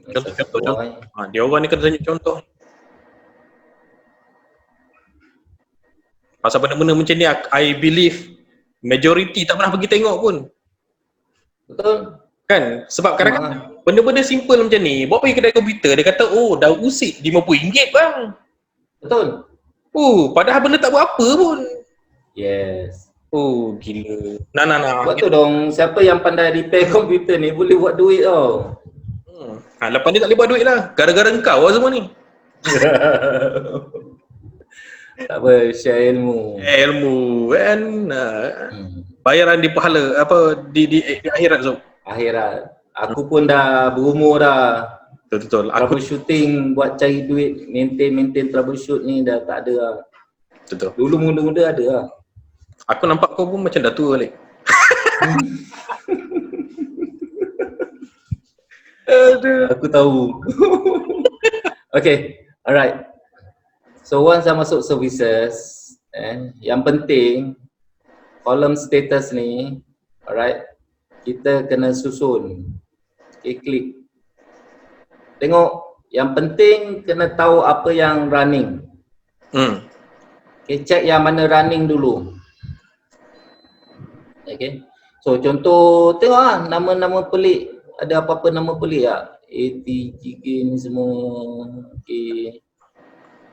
Contoh. Dia orang ni kena tunjuk contoh. Pasal benda-benda macam ni, I believe majority tak pernah pergi tengok pun. Betul. Kan? Sebab kadang-kadang benda-benda simple macam ni, bawa pergi kedai komputer, dia kata, dah usik RM50 bang. Betul. Padahal benda tak buat apa pun. Yes. Gila. Nah. Buat tu dong, siapa yang pandai repair komputer ni boleh buat duit tau. Lepas ni tak boleh buat duit lah. Gara-gara engkau lah semua ni. Tak apa, share ilmu. Kan. Bayaran di pahala, di akhirat so. Akhirat. Aku pun dah berumur dah. Betul. Troubleshooting, buat cari duit, maintain troubleshoot ni dah tak ada lah. Betul. Dulu muda-muda ada lah. Aku nampak kau pun macam dah tua balik. Aku tahu. Okay, alright. So once dah masuk services, yang penting kolom status ni, alright, kita kena susun. Okay, klik. Tengok, yang penting kena tahu apa yang running. Okay, check yang mana running dulu. Okay, so contoh tengok nama-nama pelik. Ada apa-apa nama pelik tak? ATGK ni semua. Okay.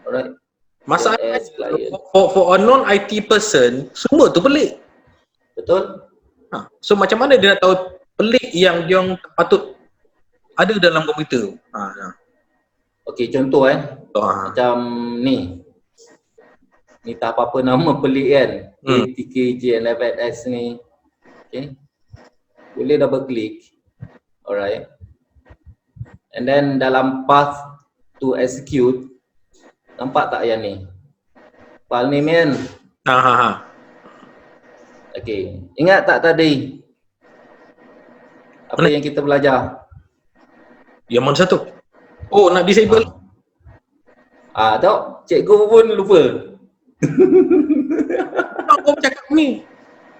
Alright. Masalahnya JS client. for a non-IT person, semua tu pelik. Betul? So macam mana dia nak tahu pelik yang dia orang patut ada dalam komputer? Okay, contoh macam ni. Ni tak apa-apa nama pelik kan. ATK J11S ni. Okay. Boleh double click. Alright. And then dalam path to execute, nampak tak yang ni? File name kan? Okay. Ingat tak tadi? Apa yang kita belajar? Yang mana satu? Oh, nak disable. Tahu? Cikgu pun lupa. Kau cakap ni.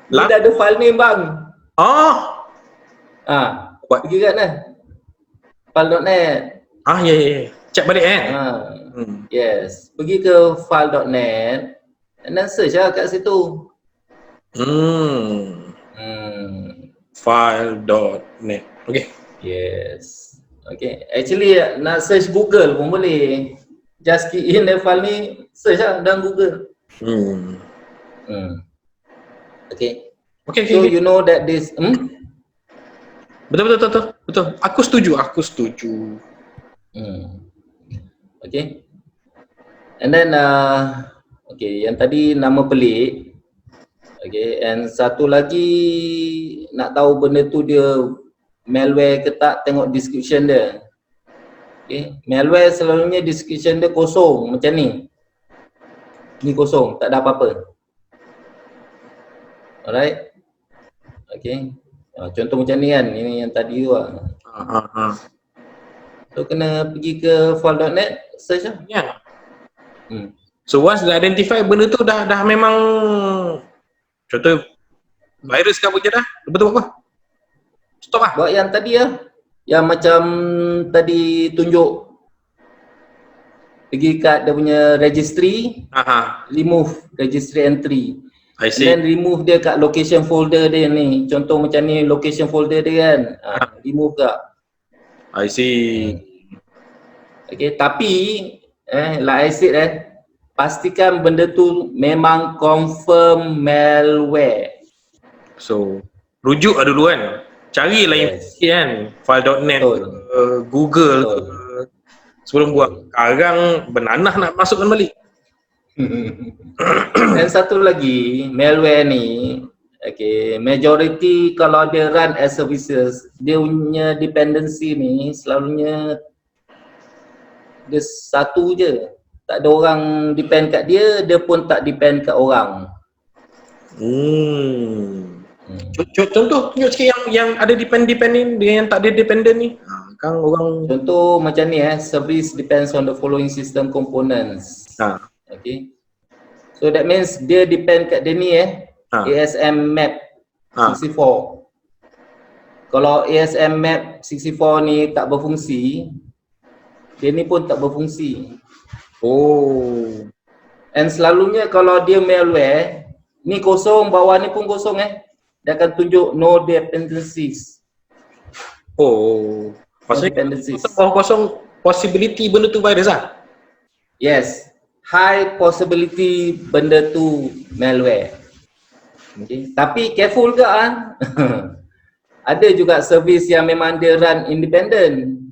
Ni dah ada file name bang. Pergi kat mana? File.net. Ya. Cek balik Yes. Pergi ke file.net and then search lah kat situ. File.net. Okay. Yes. Okay. Actually nak search Google pun boleh. Just key in the file ni, search lah dalam Google. Okay. So you know that this Betul. Aku setuju. Okay. And then okay, yang tadi nama pelik. Okay, and satu lagi nak tahu benda tu dia malware ke tak, tengok description dia. Okay, malware selalunya description dia kosong macam ni. Ni kosong, tak ada apa-apa. Alright. Okay. Contoh macam ni kan, ini yang tadi tu lah. So kena pergi ke file.net, search lah. Ya. So once dah identify benda tu dah memang contoh virus ke apa je dah, betul apa? Stop lah. Buat yang tadi lah. Yang macam tadi tunjuk. Pergi kat dia punya registry, remove registry entry. I see. And then remove dia kat location folder dia ni. Contoh macam ni location folder dia kan. Remove tak. I see. Okay, tapi like I said pastikan benda tu memang confirm malware. So rujuk lah dulu kan. Carilah informasi kan. File.net ke, Google ke. Sebelum buat. Sekarang bernanah nak masukkan balik. Dan satu lagi, malware ni, okay, majority kalau dia run as services, dia punya dependency ni selalunya dia satu je. Tak ada orang depend kat dia, dia pun tak depend kat orang. Contoh tunjuk sikit yang ada depend ni dengan yang tak ada dependent ni. Kan orang contoh macam ni service depends on the following system components. Okay. So that means dia depend kat dia ni ASM map 64. Kalau ASM map 64 ni tak berfungsi, dia ni pun tak berfungsi. And selalunya kalau dia malware, ni kosong, bawah ni pun kosong dia akan tunjuk no dependencies. Maksudnya bawah kosong possibility benda tu virus lah? Yes. High possibility benda tu malware. Okay. Tapi careful ke ada juga servis yang memang dia run independent.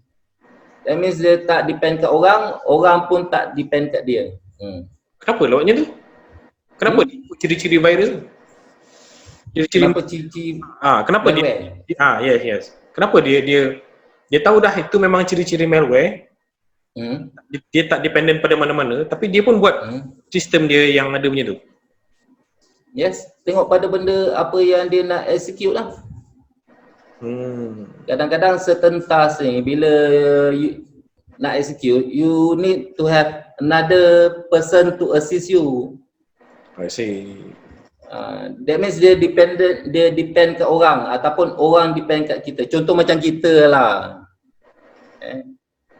That means dia tak depend kat orang, orang pun tak depend kat dia. Kenapa lawaknya tu? Kenapa ciri-ciri virus tu? Kenapa ciri-ciri kenapa malware? Yes. Kenapa dia tahu dah itu memang ciri-ciri malware. Dia tak dependent pada mana-mana, tapi dia pun buat sistem dia yang ada punya tu. Yes, tengok pada benda apa yang dia nak execute lah. Kadang-kadang certain task ni bila you nak execute, you need to have another person to assist you. I see. That means dia depend kat orang ataupun orang depend kat kita. Contoh macam kita lah.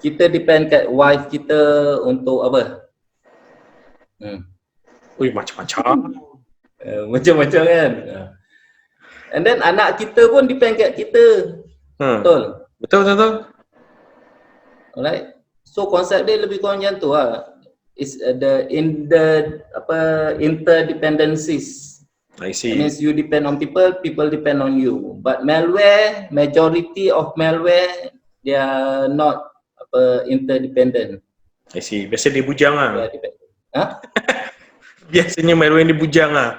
Kita depend kat wife kita untuk apa? Macam-macam. Macam-macam kan. And then anak kita pun depend kat kita. Betul. Alright. So konsep dia lebih kurang macam tu lah. Is the interdependencies. I That see. means you depend on people, people depend on you. But malware, majority of malware, they are not interdependent. I see. Biasa dia bujang They lah. are dependent. Huh? Biasanya malware ni bujang lah.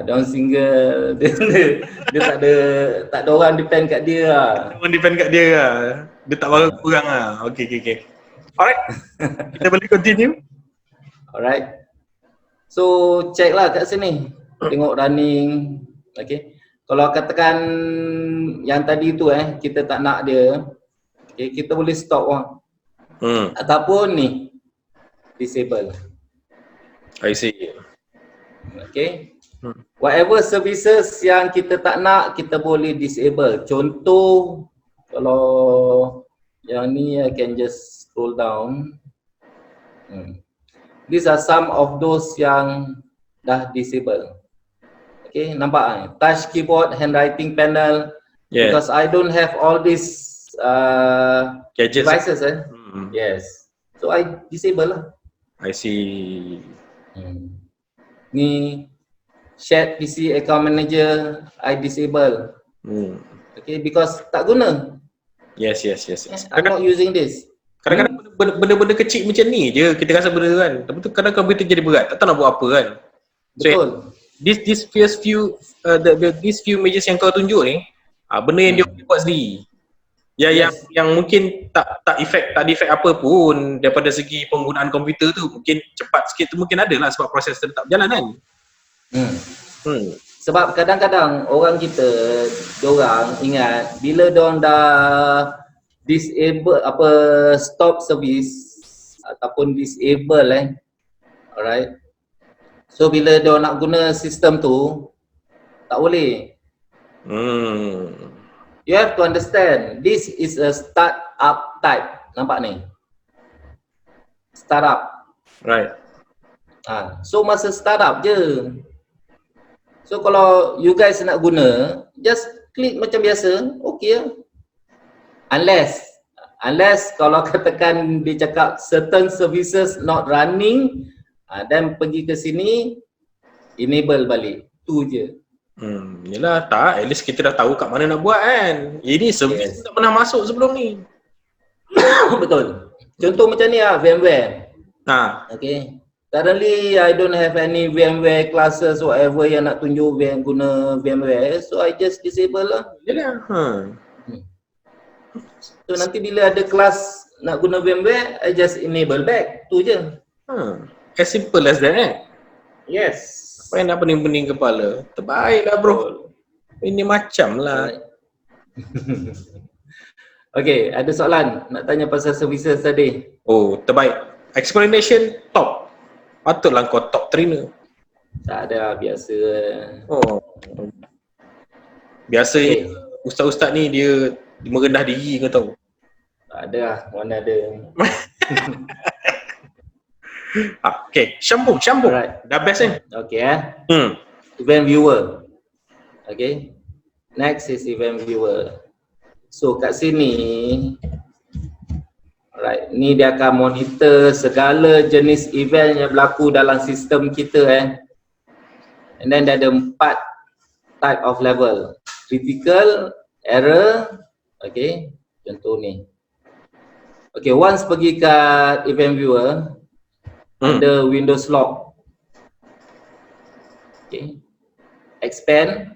Down single, dia tak ada orang depend kat dia lah. Orang depend kat dia lah. Dia tak bakal kurang lah. Okay. Alright. Kita boleh continue. Alright. So check lah kat sini. Tengok running. Okay. Kalau katakan yang tadi tu kita tak nak dia, okay, kita boleh stop orang. Ataupun ni disable. I see. Okay. Whatever services yang kita tak nak, kita boleh disable. Contoh, kalau yang ni I can just scroll down. These are some of those yang dah disable. Okay, nampak touch keyboard, handwriting panel. Yeah. Because I don't have all these Gadgets. devices. Yes. So I disable lah. I see. Ni shared PC account manager, I disable. Okay, because tak guna. Yes. I'm not using this. Kadang-kadang benda-benda kecil macam ni je kita rasa benda kan. Tapi tu kadang komputer jadi berat. Tak tahu nak buat apa kan. So, Betul. These few measures yang kau tunjuk ni, benda yang dia boleh buat sendiri. Yang mungkin tak ada efek apa pun daripada segi penggunaan komputer tu, mungkin cepat sikit tu mungkin ada lah sebab proses tetap berjalan kan. Sebab kadang-kadang orang kita, diorang ingat bila diorang dah disable stop service ataupun disable alright. So bila diorang nak guna sistem tu tak boleh. You have to understand, this is a startup type. Nampak ni? Startup. Right. So masa startup je. So kalau you guys nak guna, just klik macam biasa, okay lah. Unless kalau katakan dia cakap certain services not running, dan pergi ke sini, enable balik. Tu je. Yelah tak, at least kita dah tahu kat mana nak buat kan. Ini servis tak pernah masuk sebelum ni. Betul. Contoh macam ni lah, VMware. Okay. Currently I don't have any VMware classes whatever yang nak tunjuk guna VMware, so I just disable lah. Yelah. So nanti bila ada kelas nak guna VMware, I just enable back. Tu je. As simple as that Yes. Apa yang nak pening-pening kepala? Terbaik lah bro. Ini macam lah. Okay, ada soalan nak tanya pasal services tadi? Oh, terbaik. Explanation top. Patutlah kau top trainer. Tak ada, biasa. Oh. Biasa ustaz-ustaz ni dia merendah diri kau tahu. Tak ada lah, mana ada. Okay, Syambung. Alright. Dah best ni. Okay Event viewer. Okay. Next is event viewer. So kat sini, alright, ni dia akan monitor segala jenis event yang berlaku dalam sistem kita And then dia ada 4 type of level. Critical, error, okay, contoh ni. Okay, once pergi kat event viewer, ada Windows lock. Okay. Expand.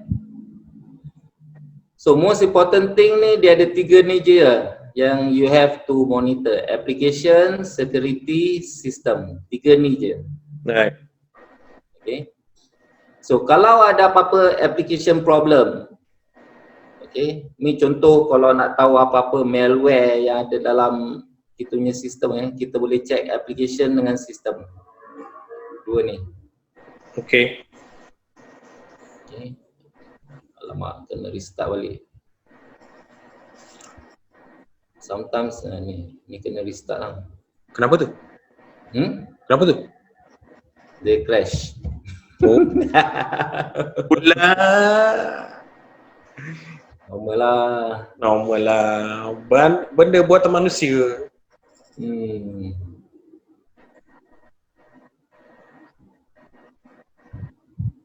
So most important thing ni dia ada 3 ni je yang you have to monitor. Application, security, system. 3 ni je. Right. Okay. So kalau ada apa-apa application problem, okay, ni contoh kalau nak tahu apa-apa malware yang ada dalam kita punya sistem kita boleh check application dengan sistem. 2 ni. Okay. Okay. Alamak, kena restart balik. Sometimes ni kena restart lah. Kenapa tu? Kenapa tu? Dia crash. Oh. Pula. Normal lah. Normal lah. Benda buatan manusia.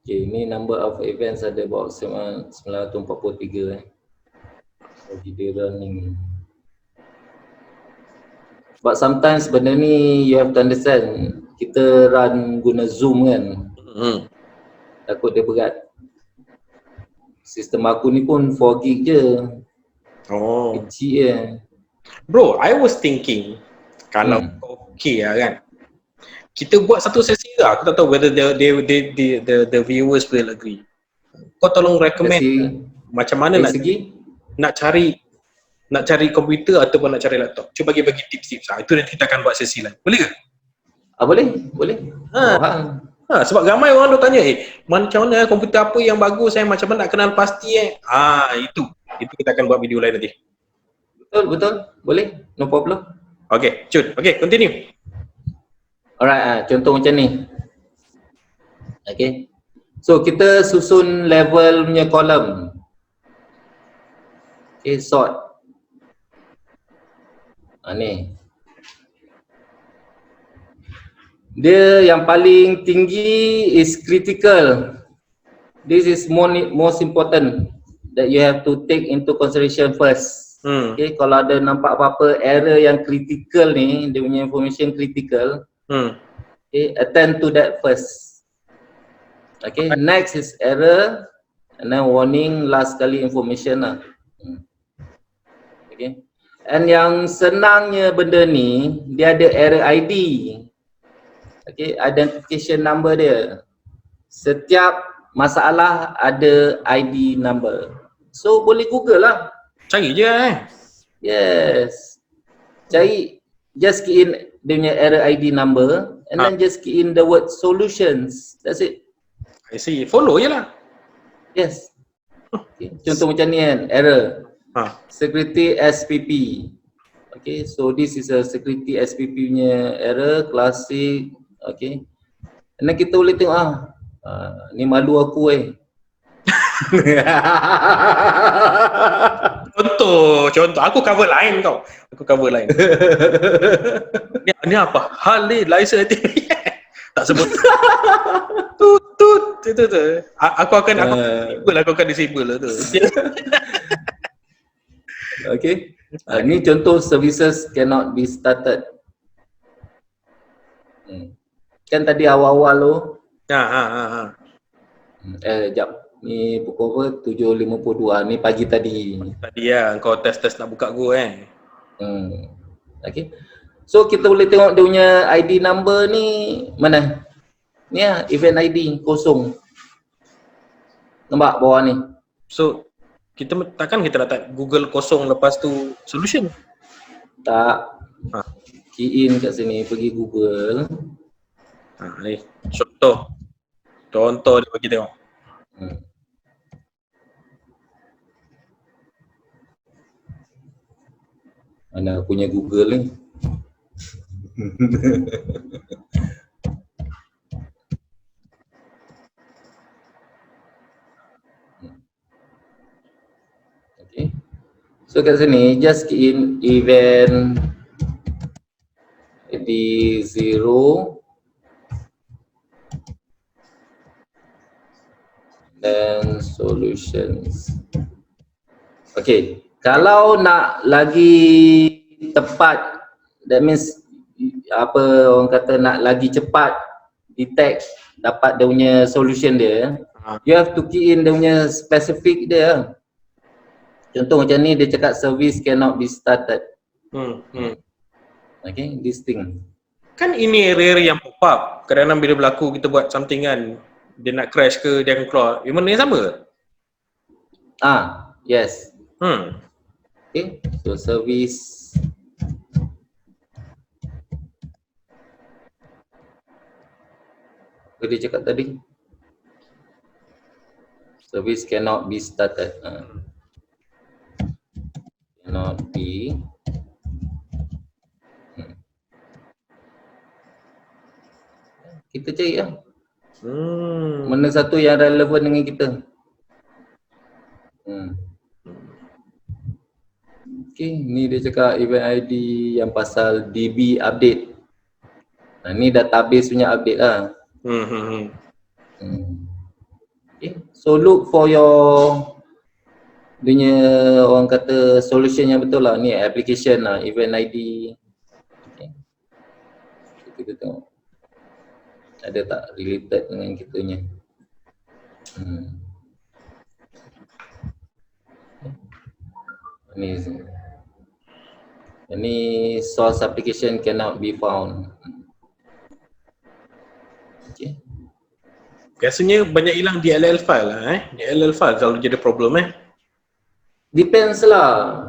Okay, ini number of events ada about 943 bagi dia running. But sometimes benda ni you have to understand, kita run guna Zoom kan, takut dia berat. Sistem aku ni pun 4 gig je, kecil je. Bro, I was thinking kalau okay lah kan, kita buat satu sesi lah. Aku tak tahu whether the viewers will agree. Kau tolong recommend macam mana nak cari komputer ataupun nak cari laptop. Cuba bagi tips-tips lah. Itu nanti kita akan buat sesi lain. Boleh ke? Boleh. Sebab ramai orang tu tanya, macam mana komputer apa yang bagus, macam mana nak kenal pasti itu kita akan buat video lain nanti. Betul. Boleh. No problem. Okay, Cun. Okay, continue. Alright, contoh macam ni. Okay. So, kita susun level punya kolom. Okay, sort. Ni. Dia yang paling tinggi is critical. This is most important that you have to take into consideration first. Okay, kalau ada nampak apa-apa error yang critical ni, dia punya information critical, okay, attend to that first. Okay, next is error, and then warning, last kali information lah. Okay, and yang senangnya benda ni, dia ada error ID. Okay, identification number dia. Setiap masalah ada ID number. So boleh Google lah. Cari je Yes. Cari, just key in dia punya error ID number and then just key in the word solutions. That's it. I see. Follow je lah. Yes. Okay. Contoh macam ni kan, error. Security SPP. Okay, so this is a security SPP punya error, classic. Okay. And then kita boleh tengok ni malu aku Contoh, aku cover lain tau. Ni apa? Hal ni license tak sebut. Tut. Itu tu. Aku akan disable lah tu. Okay. Ni contoh services cannot be started. Kan tadi awal-awal tu. Sekejap. Ni pukul 7.52. Ni pagi tadi. Tadi lah kau test nak buka Go kan. Okay. So kita boleh tengok dia punya ID number ni mana? Ni lah, event ID kosong. Nampak bawah ni. So kita nak type Google kosong lepas tu solution? Tak. Key in kat sini, pergi Google. Ni contoh dia bagi tengok. Mana punya Google ni? Okay. So kat sini just key in event di 0 dan solutions. Okay. Kalau nak lagi tepat, that means apa orang kata nak lagi cepat detect dapat dia punya solution dia, you have to key in dia punya specific dia. Contoh macam ni dia cakap service cannot be started. Okay, this thing. Kan ini error yang pop up. Kadang-kadang bila berlaku kita buat something kan, dia nak crash ke dia akan keluar. Memang yang sama ke? Yes. Okay, so service apa dia cakap tadi? Service cannot be started. Cannot be. Kita cari lah. Mana satu yang relevan dengan kita. Okay, ni dia cakap event ID yang pasal DB update. Ni database punya update lah. Okay, so look for your punya orang kata solution yang betul lah. Ni application lah, event ID. Okay. Kita tengok ada tak related dengan kitanya. Ini source application cannot be found. Okay. Biasanya banyak hilang DLL file lah DLL file selalu jadi problem Depends lah.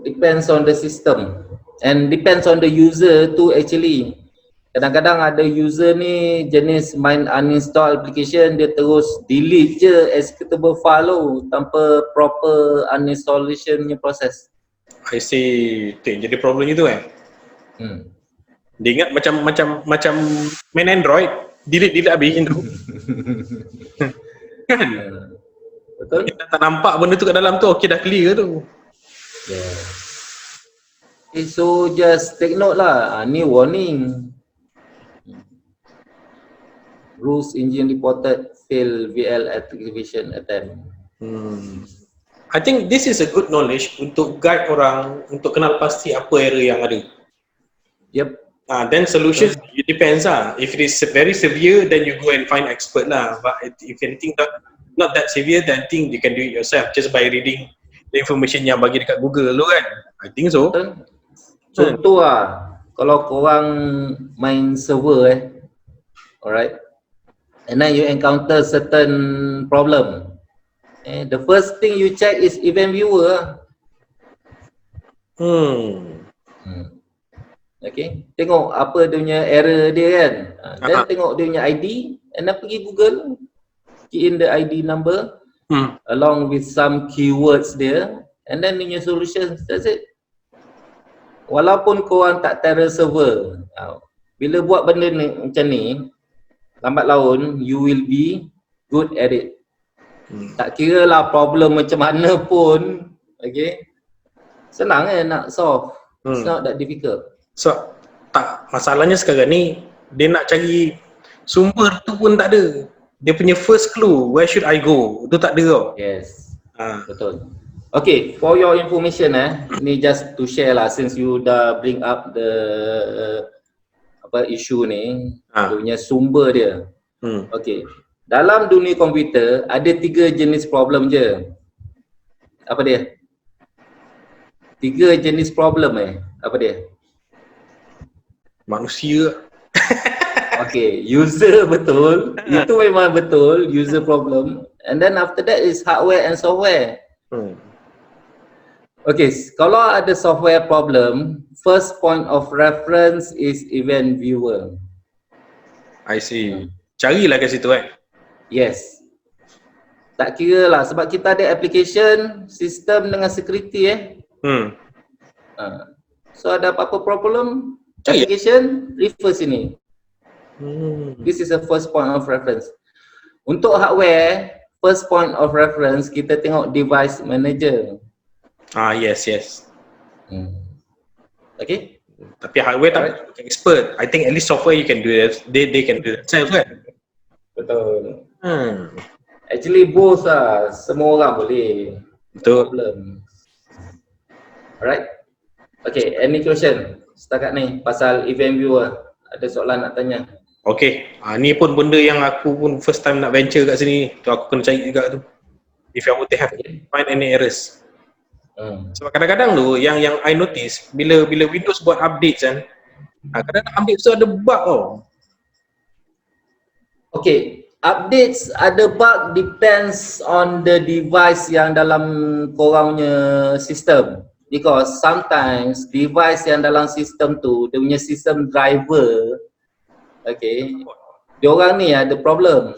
Depends on the system and depends on the user tu actually. Kadang-kadang ada user ni jenis main uninstall application, dia terus delete je executable file tu tanpa proper uninstallation punya proses. I see. Tu yang jadi problem itu Dia ingat macam main Android, delete habis tu. Kan? Betul? Kita tak nampak benda tu kat dalam tu, okey dah clear tu. Yeah. Okay, so just take note lah, ni warning. Rules engine reported fail VL activation attempt. I think this is a good knowledge untuk guide orang untuk kenal pasti apa error yang ada. Yep. Then solutions it depends If it is very severe, then you go and find expert lah. But if anything not that severe, then I think you can do it yourself just by reading the information yang bagi dekat Google tu kan. I think so. Contoh kalau korang main server alright, and then you encounter certain problem. The first thing you check is event viewer. Okay, tengok apa dia punya error dia kan. Then tengok dia punya ID and then pergi Google, key in the ID number along with some keywords dia and then dia punya solution. That's it. Walaupun korang tak terror server, bila buat benda ni, macam ni, lambat laun you will be good at it. Tak kira lah problem macam mana pun, okay, senang nak solve. It's not that difficult. So tak, masalahnya sekarang ni dia nak cari sumber tu pun tak ada. Dia punya first clue, where should I go, tu tak ada tau. Yes, betul. Okay, for your information ni just to share lah, since you dah bring up the isu ni, dia punya sumber dia. Okay, dalam dunia komputer ada 3 jenis problem je. Apa dia? 3 jenis problem apa dia? Manusia. Okay, user betul. Itu memang betul, user problem. And then after that is hardware and software. Okay, kalau ada software problem, first point of reference is event viewer. I see. Carilah kat situ Yes. Tak kira lah sebab kita ada application, sistem dengan security So ada apa-apa problem, application, refer sini. This is the first point of reference. Untuk hardware, first point of reference kita tengok device manager. Yes. Okay. Tapi hardware tak bukan expert. I think at least software you can do it. They can do it themselves kan. Betul. Actually both semua orang boleh. Betul. Problem. Alright. Okay, any question setakat ni pasal event viewer? Ada soalan nak tanya? Okay, ni pun benda yang aku pun first time nak venture kat sini. Tu aku kena cari juga tu. If I would have find any errors. Sebab kadang-kadang tu yang I notice bila Windows buat updates kan, kadang-kadang update tu ada bug tau. Okay, updates ada bug depends on the device yang dalam korang punya sistem. Because sometimes device yang dalam sistem tu, dia punya sistem driver, okay, diorang ni ada problem.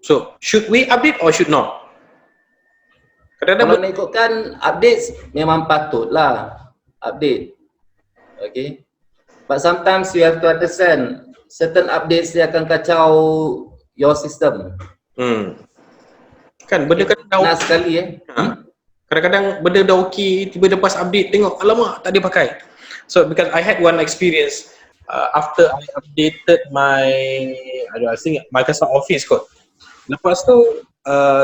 So, should we update or should not? Kalau nak ikutkan updates memang patutlah update. Okay. But sometimes you have to understand certain updates dia akan kacau your system. Kan benda kan tahu sekali Kadang-kadang benda dah okey, tiba lepas update tengok alamak tak dipakai. So because I had one experience after I updated my I think Microsoft Office kot. Lepas tu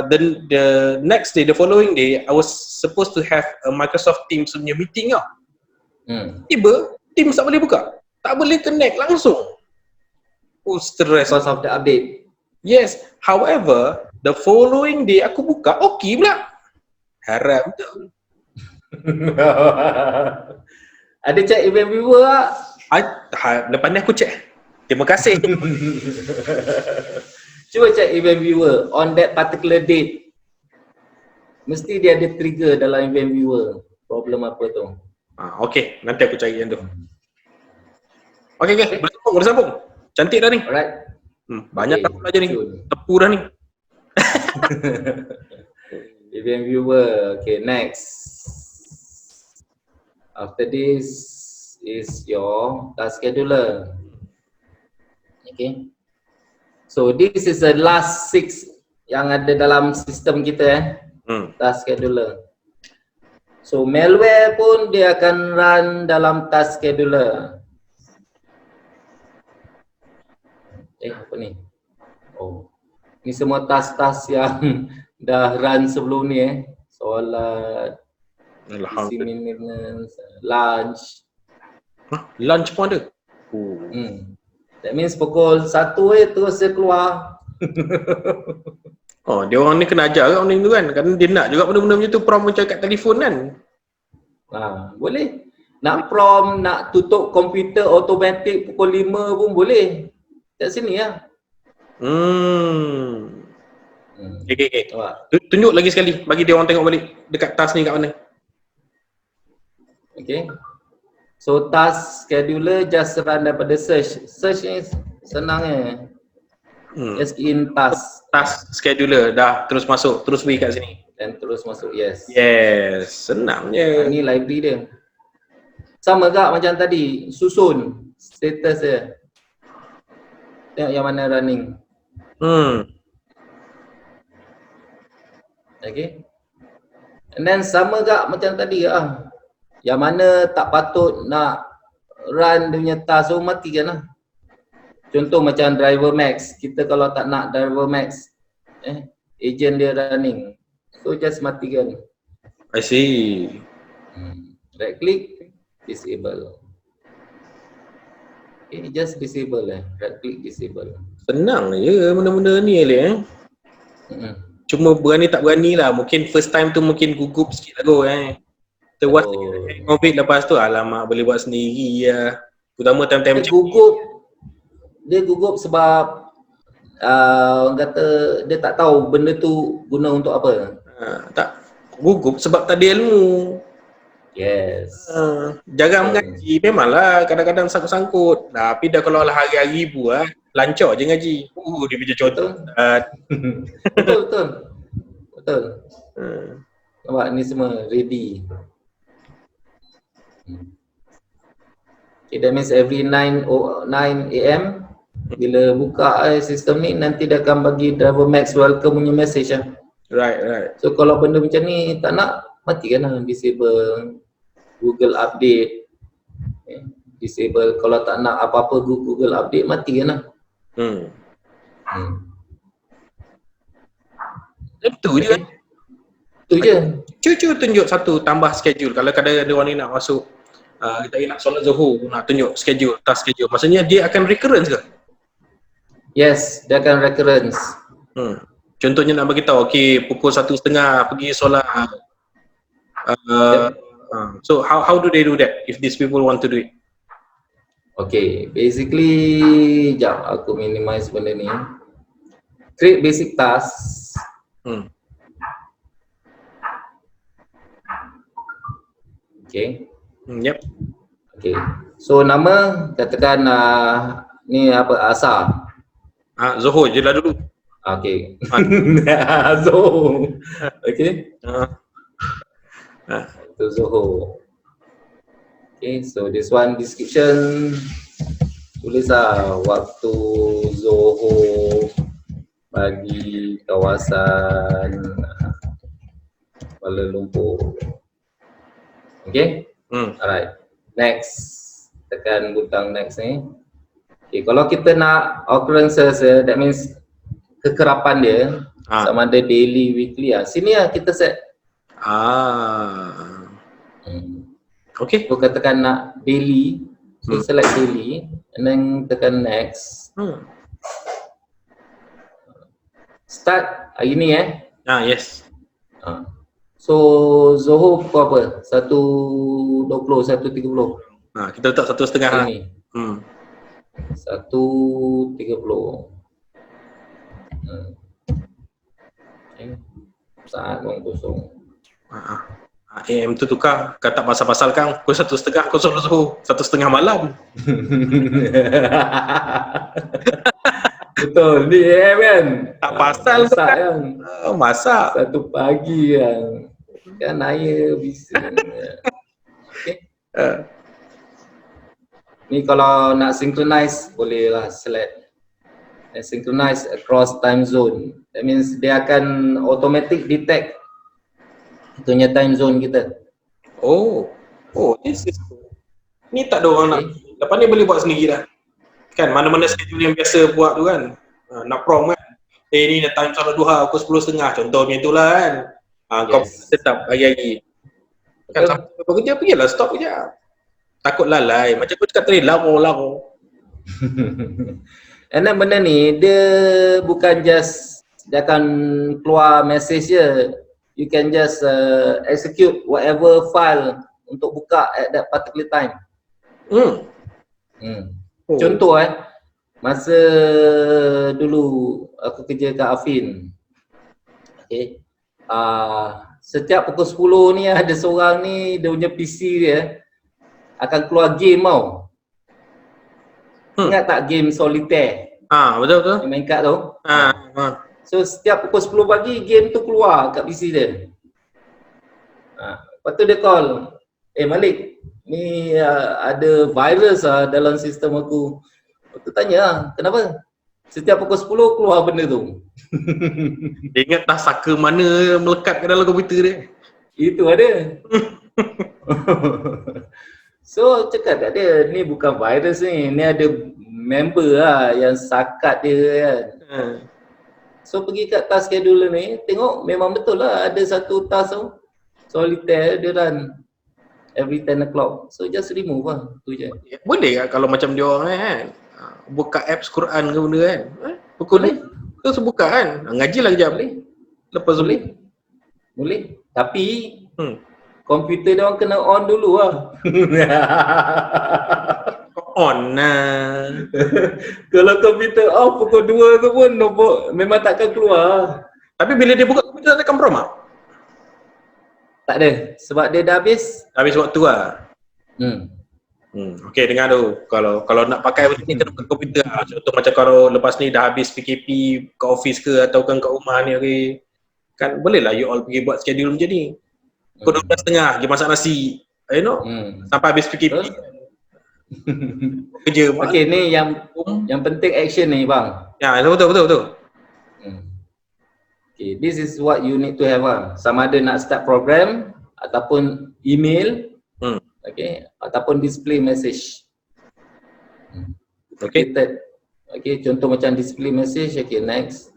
the next day, the following day, I was supposed to have a Microsoft Teams punya meeting tau. Tiba Teams tak boleh buka. Tak boleh connect langsung. Oh, stress. Because of the update. Yes, however, the following day aku buka, okey pula. Harap betul. Ada check event viewer tak? Lepas ni aku check. Terima kasih. Cuba check event viewer on that particular date. Mesti dia ada trigger dalam event viewer. Problem apa tu? Okay, nanti aku cari yang tu. Okay, boleh sambung. Cantik dah ni. Alright. Banyak tak belajar ni. Tepu dah ni. Event viewer. Okay, next. After this is your task scheduler. Okay. So this is the last 6 yang ada dalam sistem kita task scheduler. So malware pun dia akan run dalam task scheduler. Apa ni? Oh. Ni semua task-task yang dah run sebelum ni solat, maintenance, lunch. Lunch pun ada? That means pukul 1 terus dia keluar. Oh, dia orang ni kena ajar kat benda tu kan? Kerana dia nak juga benda-benda macam tu prompt macam kat telefon kan? Boleh. Nak prompt, nak tutup komputer automatik pukul 5 pun boleh. Kat sini lah. Okay. Tunjuk lagi sekali, bagi dia orang tengok balik dekat task ni kat mana. Okay. So task scheduler just run daripada search. Search ni senang Just in task. Task scheduler dah terus masuk, terus pergi kat sini. Dan terus masuk, yes. Yes, senang je. Ni library dia. Sama tak macam tadi, susun status dia. Tengok yang mana running. Okay. And then sama tak macam tadi yang mana tak patut nak run dia punya task, so matikan lah. Contoh macam driver max, kita kalau tak nak driver max, agent dia running, so just matikan. I see. Right click, disable. Okay, just disable right click, disable. Senang je benda-benda ni Cuma berani tak berani lah, mungkin first time tu mungkin gugup sikit lah Terwas COVID lepas tu alamak boleh buat sendiri lah. Terutama time-time macam dia gugup sebab orang kata dia tak tahu benda tu guna untuk apa. Tak gugup sebab tak ada ilmu. Yes. Jarang mengaji memanglah kadang-kadang sangkut-sangkut. Tapi dah kalau lah hari-hari buat lancar je ngaji. Dia macam contoh. Betul. Nampak ni semua ready. Okay, that means every 9 AM bila buka sistem ni nanti dia akan bagi driver max welcome punya message lah. Right. So kalau benda macam ni tak nak, matikan lah, disable Google update. Disable kalau tak nak apa-apa Google update, matikan lah. Itu je. Itu je. Cuba tunjuk satu tambah schedule. Kalau kadang ada orang ni nak masuk kita nak solat Zuhur, nak tunjuk schedule, task schedule. Maksudnya dia akan recurrence ke? Yes, dia akan recurrence. Contohnya nak bagi tahu, okey pukul 1:30 pergi solat. So how do they do that if these people want to do it? Okay, basically jap aku minimize benda ni. Create basic task. Okay. Yep. Okay. So nama katakan ni apa, asar. Zuhur je lah dulu. Okay. Zuhur. Okay. Itu Zuhur. Okay, so this one description tulis waktu Zuhur bagi kawasan Kuala Lumpur. Okay. Alright. Next. Tekan butang next ni. Okay, kalau kita nak occurrences, that means kekerapan dia, sama ada daily, weekly sini kita set. Okay. So katakan nak daily, so select daily and then tekan next. Start hari ni Yes. So Zohor pukul apa? 1.20, 1.30. Kita letak 1.30 lah. Ini. 1.30. Okay. Saat orang kosong. AM tu tukar, kata pasal-pasal kan pukul 1.30 kosong Zohor, 1.30 malam. Betul, ni kan? Tak pasal masak kan? Masak. 1 pagi kan air bisa. Okay. Ni kalau nak synchronize boleh lah select synchronize across time zone. That means dia akan automatic detect punya time zone kita. This is ni tak ada orang nak. Lepas ni boleh buat sendiri dah. Kan mana-mana schedule yang biasa buat tu kan. Nak prom kan. Ni dah time solat duha pukul 10.30 contohnya itulah kan. Kau tetap hari-hari. Kan sampai bekerja pergilah stop kerja. Takut lalai. Macam aku cakap tadi laro. And then benda ni dia bukan just dia akan keluar message je. You can just execute whatever file untuk buka at that particular time. Contoh masa dulu aku kerja kat Afin. Okay. Setiap pukul 10 ni ada seorang ni dia punya PC dia akan keluar game tau. Ingat tak game solitaire? Betul. Yang main kad tu. So setiap pukul 10 pagi game tu keluar kat PC dia. Lepas tu dia call, Malik, ni ada virus dalam sistem aku. Lepas tu tanya, kenapa? Setiap pukul 10 keluar benda tu. Dia ingat tak saka mana melekat ke dalam komputer dia. Itu ada. So cakap kat dia, ni bukan virus ni ada member yang sakat dia kan. So pergi kat task scheduler ni, tengok memang betul lah ada satu task tu solitaire dia run every 10 o'clock. So just remove lah, tu je. Boleh tak kalau macam dia orang kan buka apps Quran ke benda kan, pukul ni terus buka kan, ngaji lah kejap lepas boleh. Tapi komputer dia orang kena on dulu lah. On lah. Kalau komputer off pukul 2 tu pun notebook memang takkan keluar. Tapi bila dia buka komputer tak akan prom tak? Tak ada, sebab dia dah habis waktu lah. Okey, dengar tu. Kalau nak pakai macam ni kena buka komputer lah. Contoh macam kalau lepas ni dah habis PKP ke office ke atau kan kat rumah ni kan boleh lah you all pergi buat schedule macam ni. Pukul 12.30 pergi masak nasi, sampai habis PKP. Kerja. Okey, ni yang penting action ni bang. Ya, betul. Okay, this is what you need to have sama ada nak start program ataupun email, okay, ataupun display message. Okay. Okay, contoh macam display message, okay, next.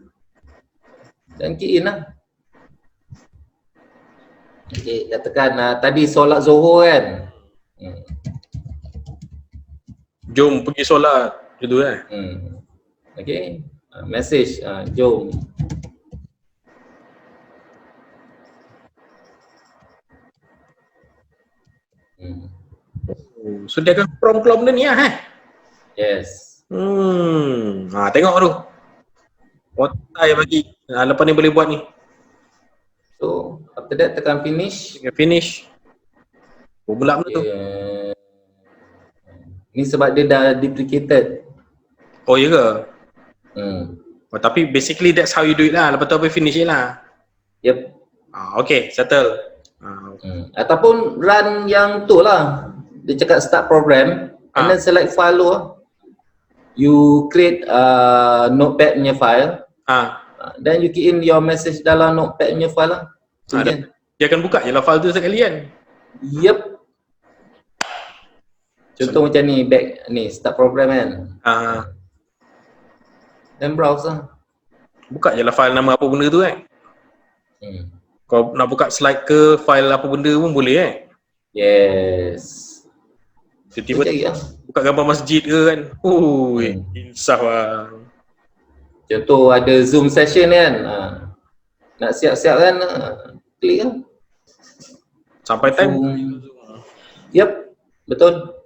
Dan key in lah. Okay, katakan tadi solat Zohor kan. Jom pergi solat, gitu kan. Okay, message, jom. So dia akan prom-prom dia ni lah Yes. Tengok tu. Otai bagi. Lepas ni boleh buat ni. So, after that tekan finish. Finish. Pula benda tu. Ni sebab dia dah duplicated. Oh, ya ke? Tapi basically that's how you do it lah. Lepas tu apa finish je lah. Yep. Okay, settle. Ataupun run yang tu lah. Dia cakap start program and then select file tu. You create notepad punya file. Then you key in your message dalam notepad punya file lah. Dia akan buka je lah file tu sekalian. Yep. Contoh macam ni, back ni start program kan. Dan browse lah. Buka je lah file nama apa benda tu kan. Kau nak buka slide ke file apa benda pun boleh kan. Yes. Tiba-tiba buka gambar masjid ke kan. Insaf lah. Contoh ada Zoom session kan. Nak siap-siap kan, klik kan. Sampai time. Yep, betul.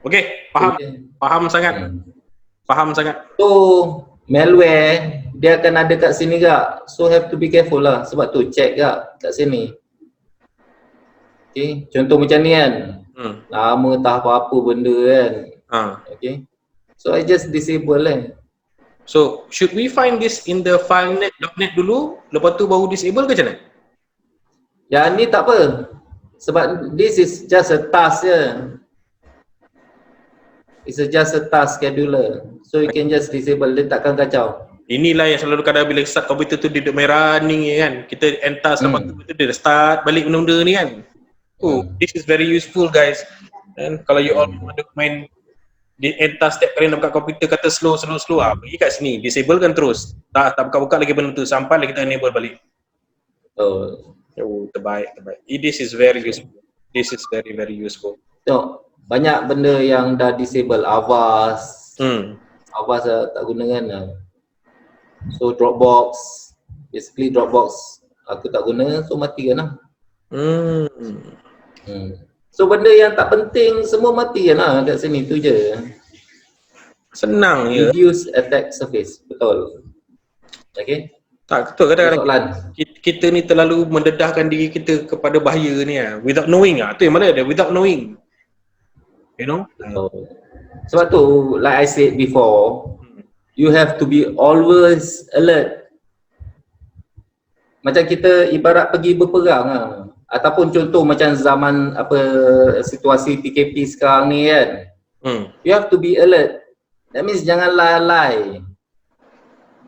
Okey, faham. Faham sangat. Faham sangat. So, malware dia akan ada kat sini gak. So have to be careful lah. Sebab tu check gak kat sini. Okay, contoh macam ni kan. Lama tak apa-apa benda kan. Okay. So I just disable lah. So, should we find this in the filenet.net dulu, lepas tu baru disable ke macam mana? Yang ni tak apa. Sebab this is just a task je. It's just a task scheduler. So you can just disable, dia takkan kacau. Inilah yang selalu kadang bila start komputer tu dia duduk main running je kan. Kita end task lepas tu dia dah start balik benda-benda ni kan. This is very useful guys. And kalau you all main di end task setiap kali nak buka komputer kata slow, pergi kat sini, disable kan terus. Tak buka-buka lagi benda tu sampai lagi kita enable balik. Terbaik. This is very useful. This is very very useful. Tengok, banyak benda yang dah disable. Avast. Avast tak guna kan. So Dropbox, basically Dropbox aku tak guna, so mati kan lah. So benda yang tak penting semua mati kan lah kat sini tu je. Senang je. Reduce attack surface, betul. Okay. Tak, betul kadang-kadang kita ni terlalu mendedahkan diri kita kepada bahaya ni lah. Without knowing lah, tu yang mana dia, without knowing. You know? Sebab tu, like I said before, you have to be always alert. Macam kita ibarat pergi berperang lah. Ataupun contoh macam zaman apa situasi PKP sekarang ni kan. You have to be alert. That means jangan lalai.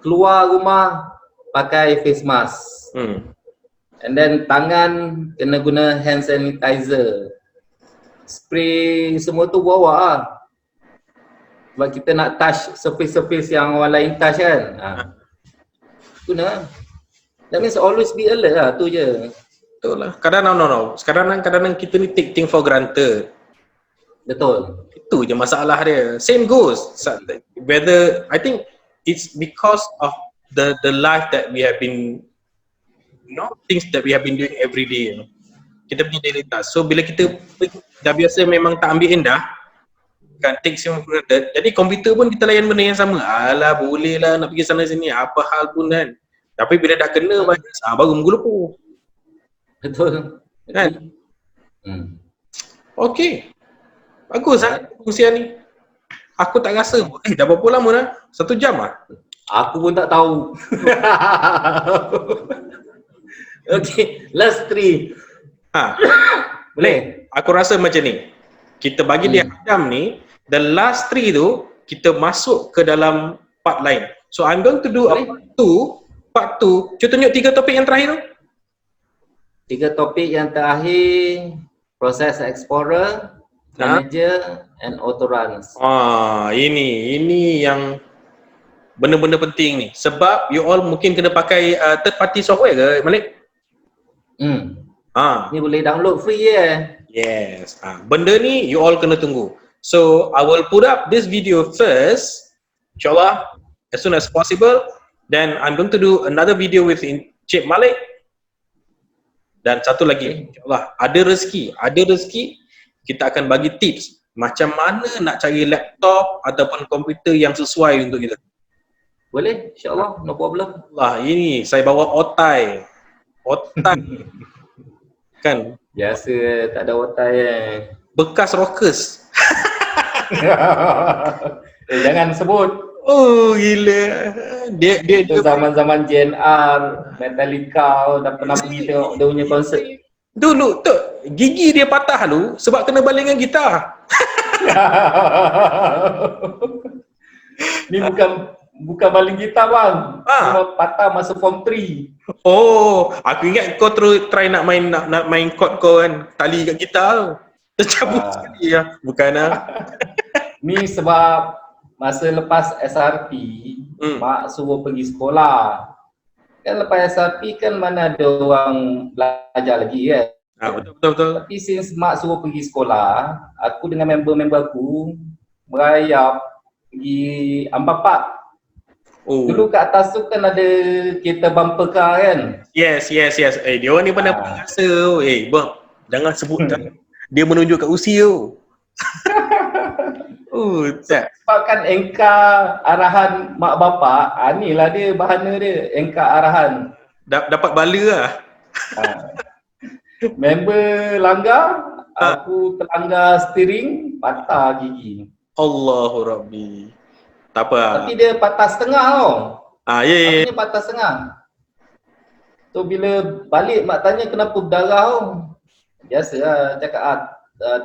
Keluar rumah pakai face mask. And then tangan kena guna hand sanitizer. Spray semua tu bawa lah. Sebab kita nak touch surface-surface yang orang lain touch kan. Guna. That means always be alert lah, tu je. Betul lah. Kadang-kadang kadang-kadang kita ni take things for granted. Betul. Itu je masalah dia. Same goes. Whether, I think it's because of the life that we have been, you know, things that we have been doing every day, you know. Kita punya daily task. So bila kita dah biasa memang tak ambil endah, kan, take things for granted. Jadi komputer pun kita layan benda yang sama. Alah, boleh lah nak pergi sana sini, apa hal pun kan. Tapi bila dah kena baru menggelupu. Betul. Kan? Okey. Bagus lah fungsian ni. Aku tak rasa. Dah berapa lama dah? 1 jam lah? Aku pun tak tahu. Okay, last 3. Boleh? Aku rasa macam ni. Kita bagi dia jam ni, the last 3 tu, kita masuk ke dalam part lain. So I'm going to do part 2. Cuba tunjuk 3 topik yang terakhir tu. 3 topik yang terakhir, Process Explorer, Manager, and Autoruns. Ini yang benda-benda penting ni. Sebab you all mungkin kena pakai third party software ke, Malik? Ni boleh download free je. Yes. Benda ni you all kena tunggu. So I will put up this video first, insyaAllah, as soon as possible. Then I'm going to do another video with Cik Malik. Dan satu lagi, insyaAllah, ada rezeki, kita akan bagi tips macam mana nak cari laptop ataupun komputer yang sesuai untuk kita. Boleh, insyaAllah, no problem. Lah, ini saya bawa otai. Kan? Biasa, tak ada otai Bekas rockers. Jangan sebut. Oh gila. Dia zaman-zaman JNR, Metallica, dah pernah pergi tengok dia punya konsert. Dulu tu gigi dia patah tu sebab kena balingan gitar. Ni bukan baling gitar bang. Cuma patah masa form 3. Oh, aku ingat kau terus try nak main chord kau kan, tali kat gitar tu. Tercabut sekali ya. Bukan ah. Ni sebab masa lepas SRP, mak suruh pergi sekolah. Kan lepas SRP kan mana ada orang belajar lagi kan. Betul. Tapi since mak suruh pergi sekolah, aku dengan member-member aku merayap pergi Ampapat. Oh. Dulu kat atas tu kan ada kereta bumper car kan. Yes. Dia orang ni pandai rasa. Bang, jangan sebut dia menunjuk kat usia tu. Sebab kan engkar arahan mak bapak, inilah dia bahana dia, engkar arahan. Dapat bala lah. Member langgar, aku terlanggar steering, patah gigi. Allahu Rabbi. Tak apa. Tapi dia patah setengah tau. Ya. Dia patah setengah. So bila balik mak tanya kenapa berdarah tau. Biasalah cakap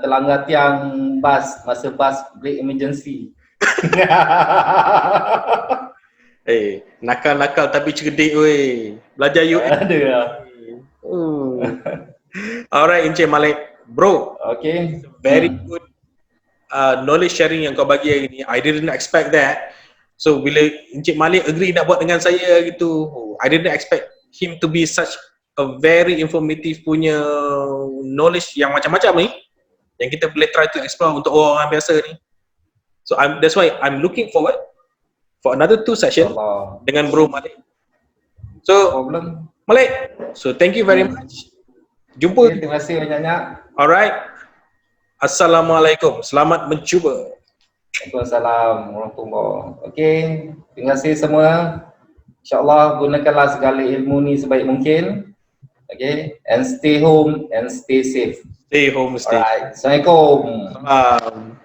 terlanggar tiang bas masa bas break emergency. Nakal-nakal tapi cerdik weh. Belajar UX. Ada lah. Alright, Encik Malik. Bro. Okay. Very good knowledge sharing yang kau bagi hari ni. I didn't expect that. So bila Encik Malik agree nak buat dengan saya gitu, I didn't expect him to be such a very informative punya knowledge yang macam-macam ni, yang kita boleh try to explore untuk orang biasa ni. So that's why I'm looking forward for another 2 session dengan Bro Malik. So Malik, so thank you very much. Jumpa. Terima kasih banyak-banyak. Alright. Assalamualaikum. Selamat mencuba. Waalaikumsalam warahmatullahi. Okey, terima kasih semua. InsyaAllah gunakanlah segala ilmu ni sebaik mungkin. Okay, and stay home and stay safe. Stay home, stay. Alright, Assalamualaikum. Salam.